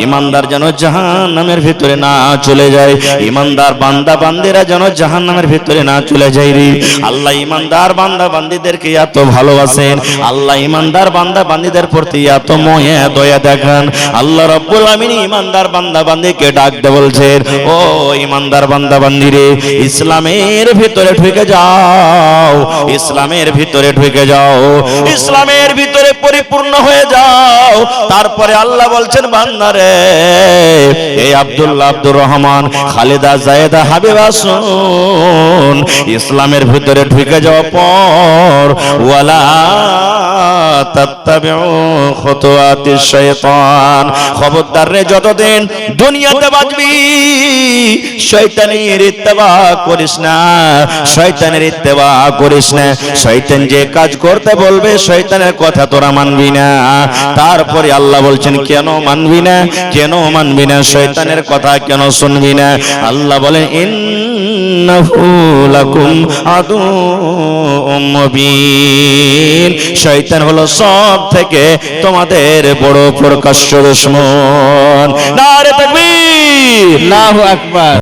ঈমানদার যেন জাহান্নামের ভিতরে না চলে যায়, ঈমানদার বান্দা বান্দীরা যেন জাহান্নামের ভিতরে না চলে যায় রে। আল্লাহ ঈমানদার বান্দা বান্দীদেরকে এত ভালোবাসেন, আল্লাহ ঈমানদার বান্দা বান্দীদের প্রতি এত মায়া দয়া দেখান। আল্লাহ রাব্বুল আমিন ঈমানদার বান্দা বান্দীকে ডাকতে বলছেন, ও ঈমানদার বান্দা বান্দীরে, ইসলামের ভিতরে ঢুকে যাও, ইসলামের ভিতরে ঢুকে যাও, ইসলামের ভিতরে পরিপূর্ণ হয়ে যাও। তারপরে আল্লাহ বলছেন, বান্দারে, এই আব্দুল্লাহ, আব্দুর রহমান, খালেদা, জায়েদা, হাবিবা, শুন, ইসলামের ভিতরে ঢুকে যাওয়ার পর ওয়ালা তাত্তাবিউ খুতুওয়াতিশ শাইতান, খবরদার রে, যতদিন দুনিয়াতে বাঁচবি শয়তানের ইত্তেবা করিস না, শয়তানের ইত্তেবা করিস না। শয়তান যে কাজ করতে বলবে শয়তানের কথা তোরা মানবি না। তারপরে আল্লাহ বলছেন, কেন মানবি না, কেন মানবি না, শয়তানের কথা কেন শুনবি না? আল্লাহ বলেন, ইন্নাহু লাকুম আদুউম মুবিন। শয়তান হলো সব থেকে তোমাদের বড় প্রকাশ্য দুশমন। নারে তাকবীর, আল্লাহু আকবার।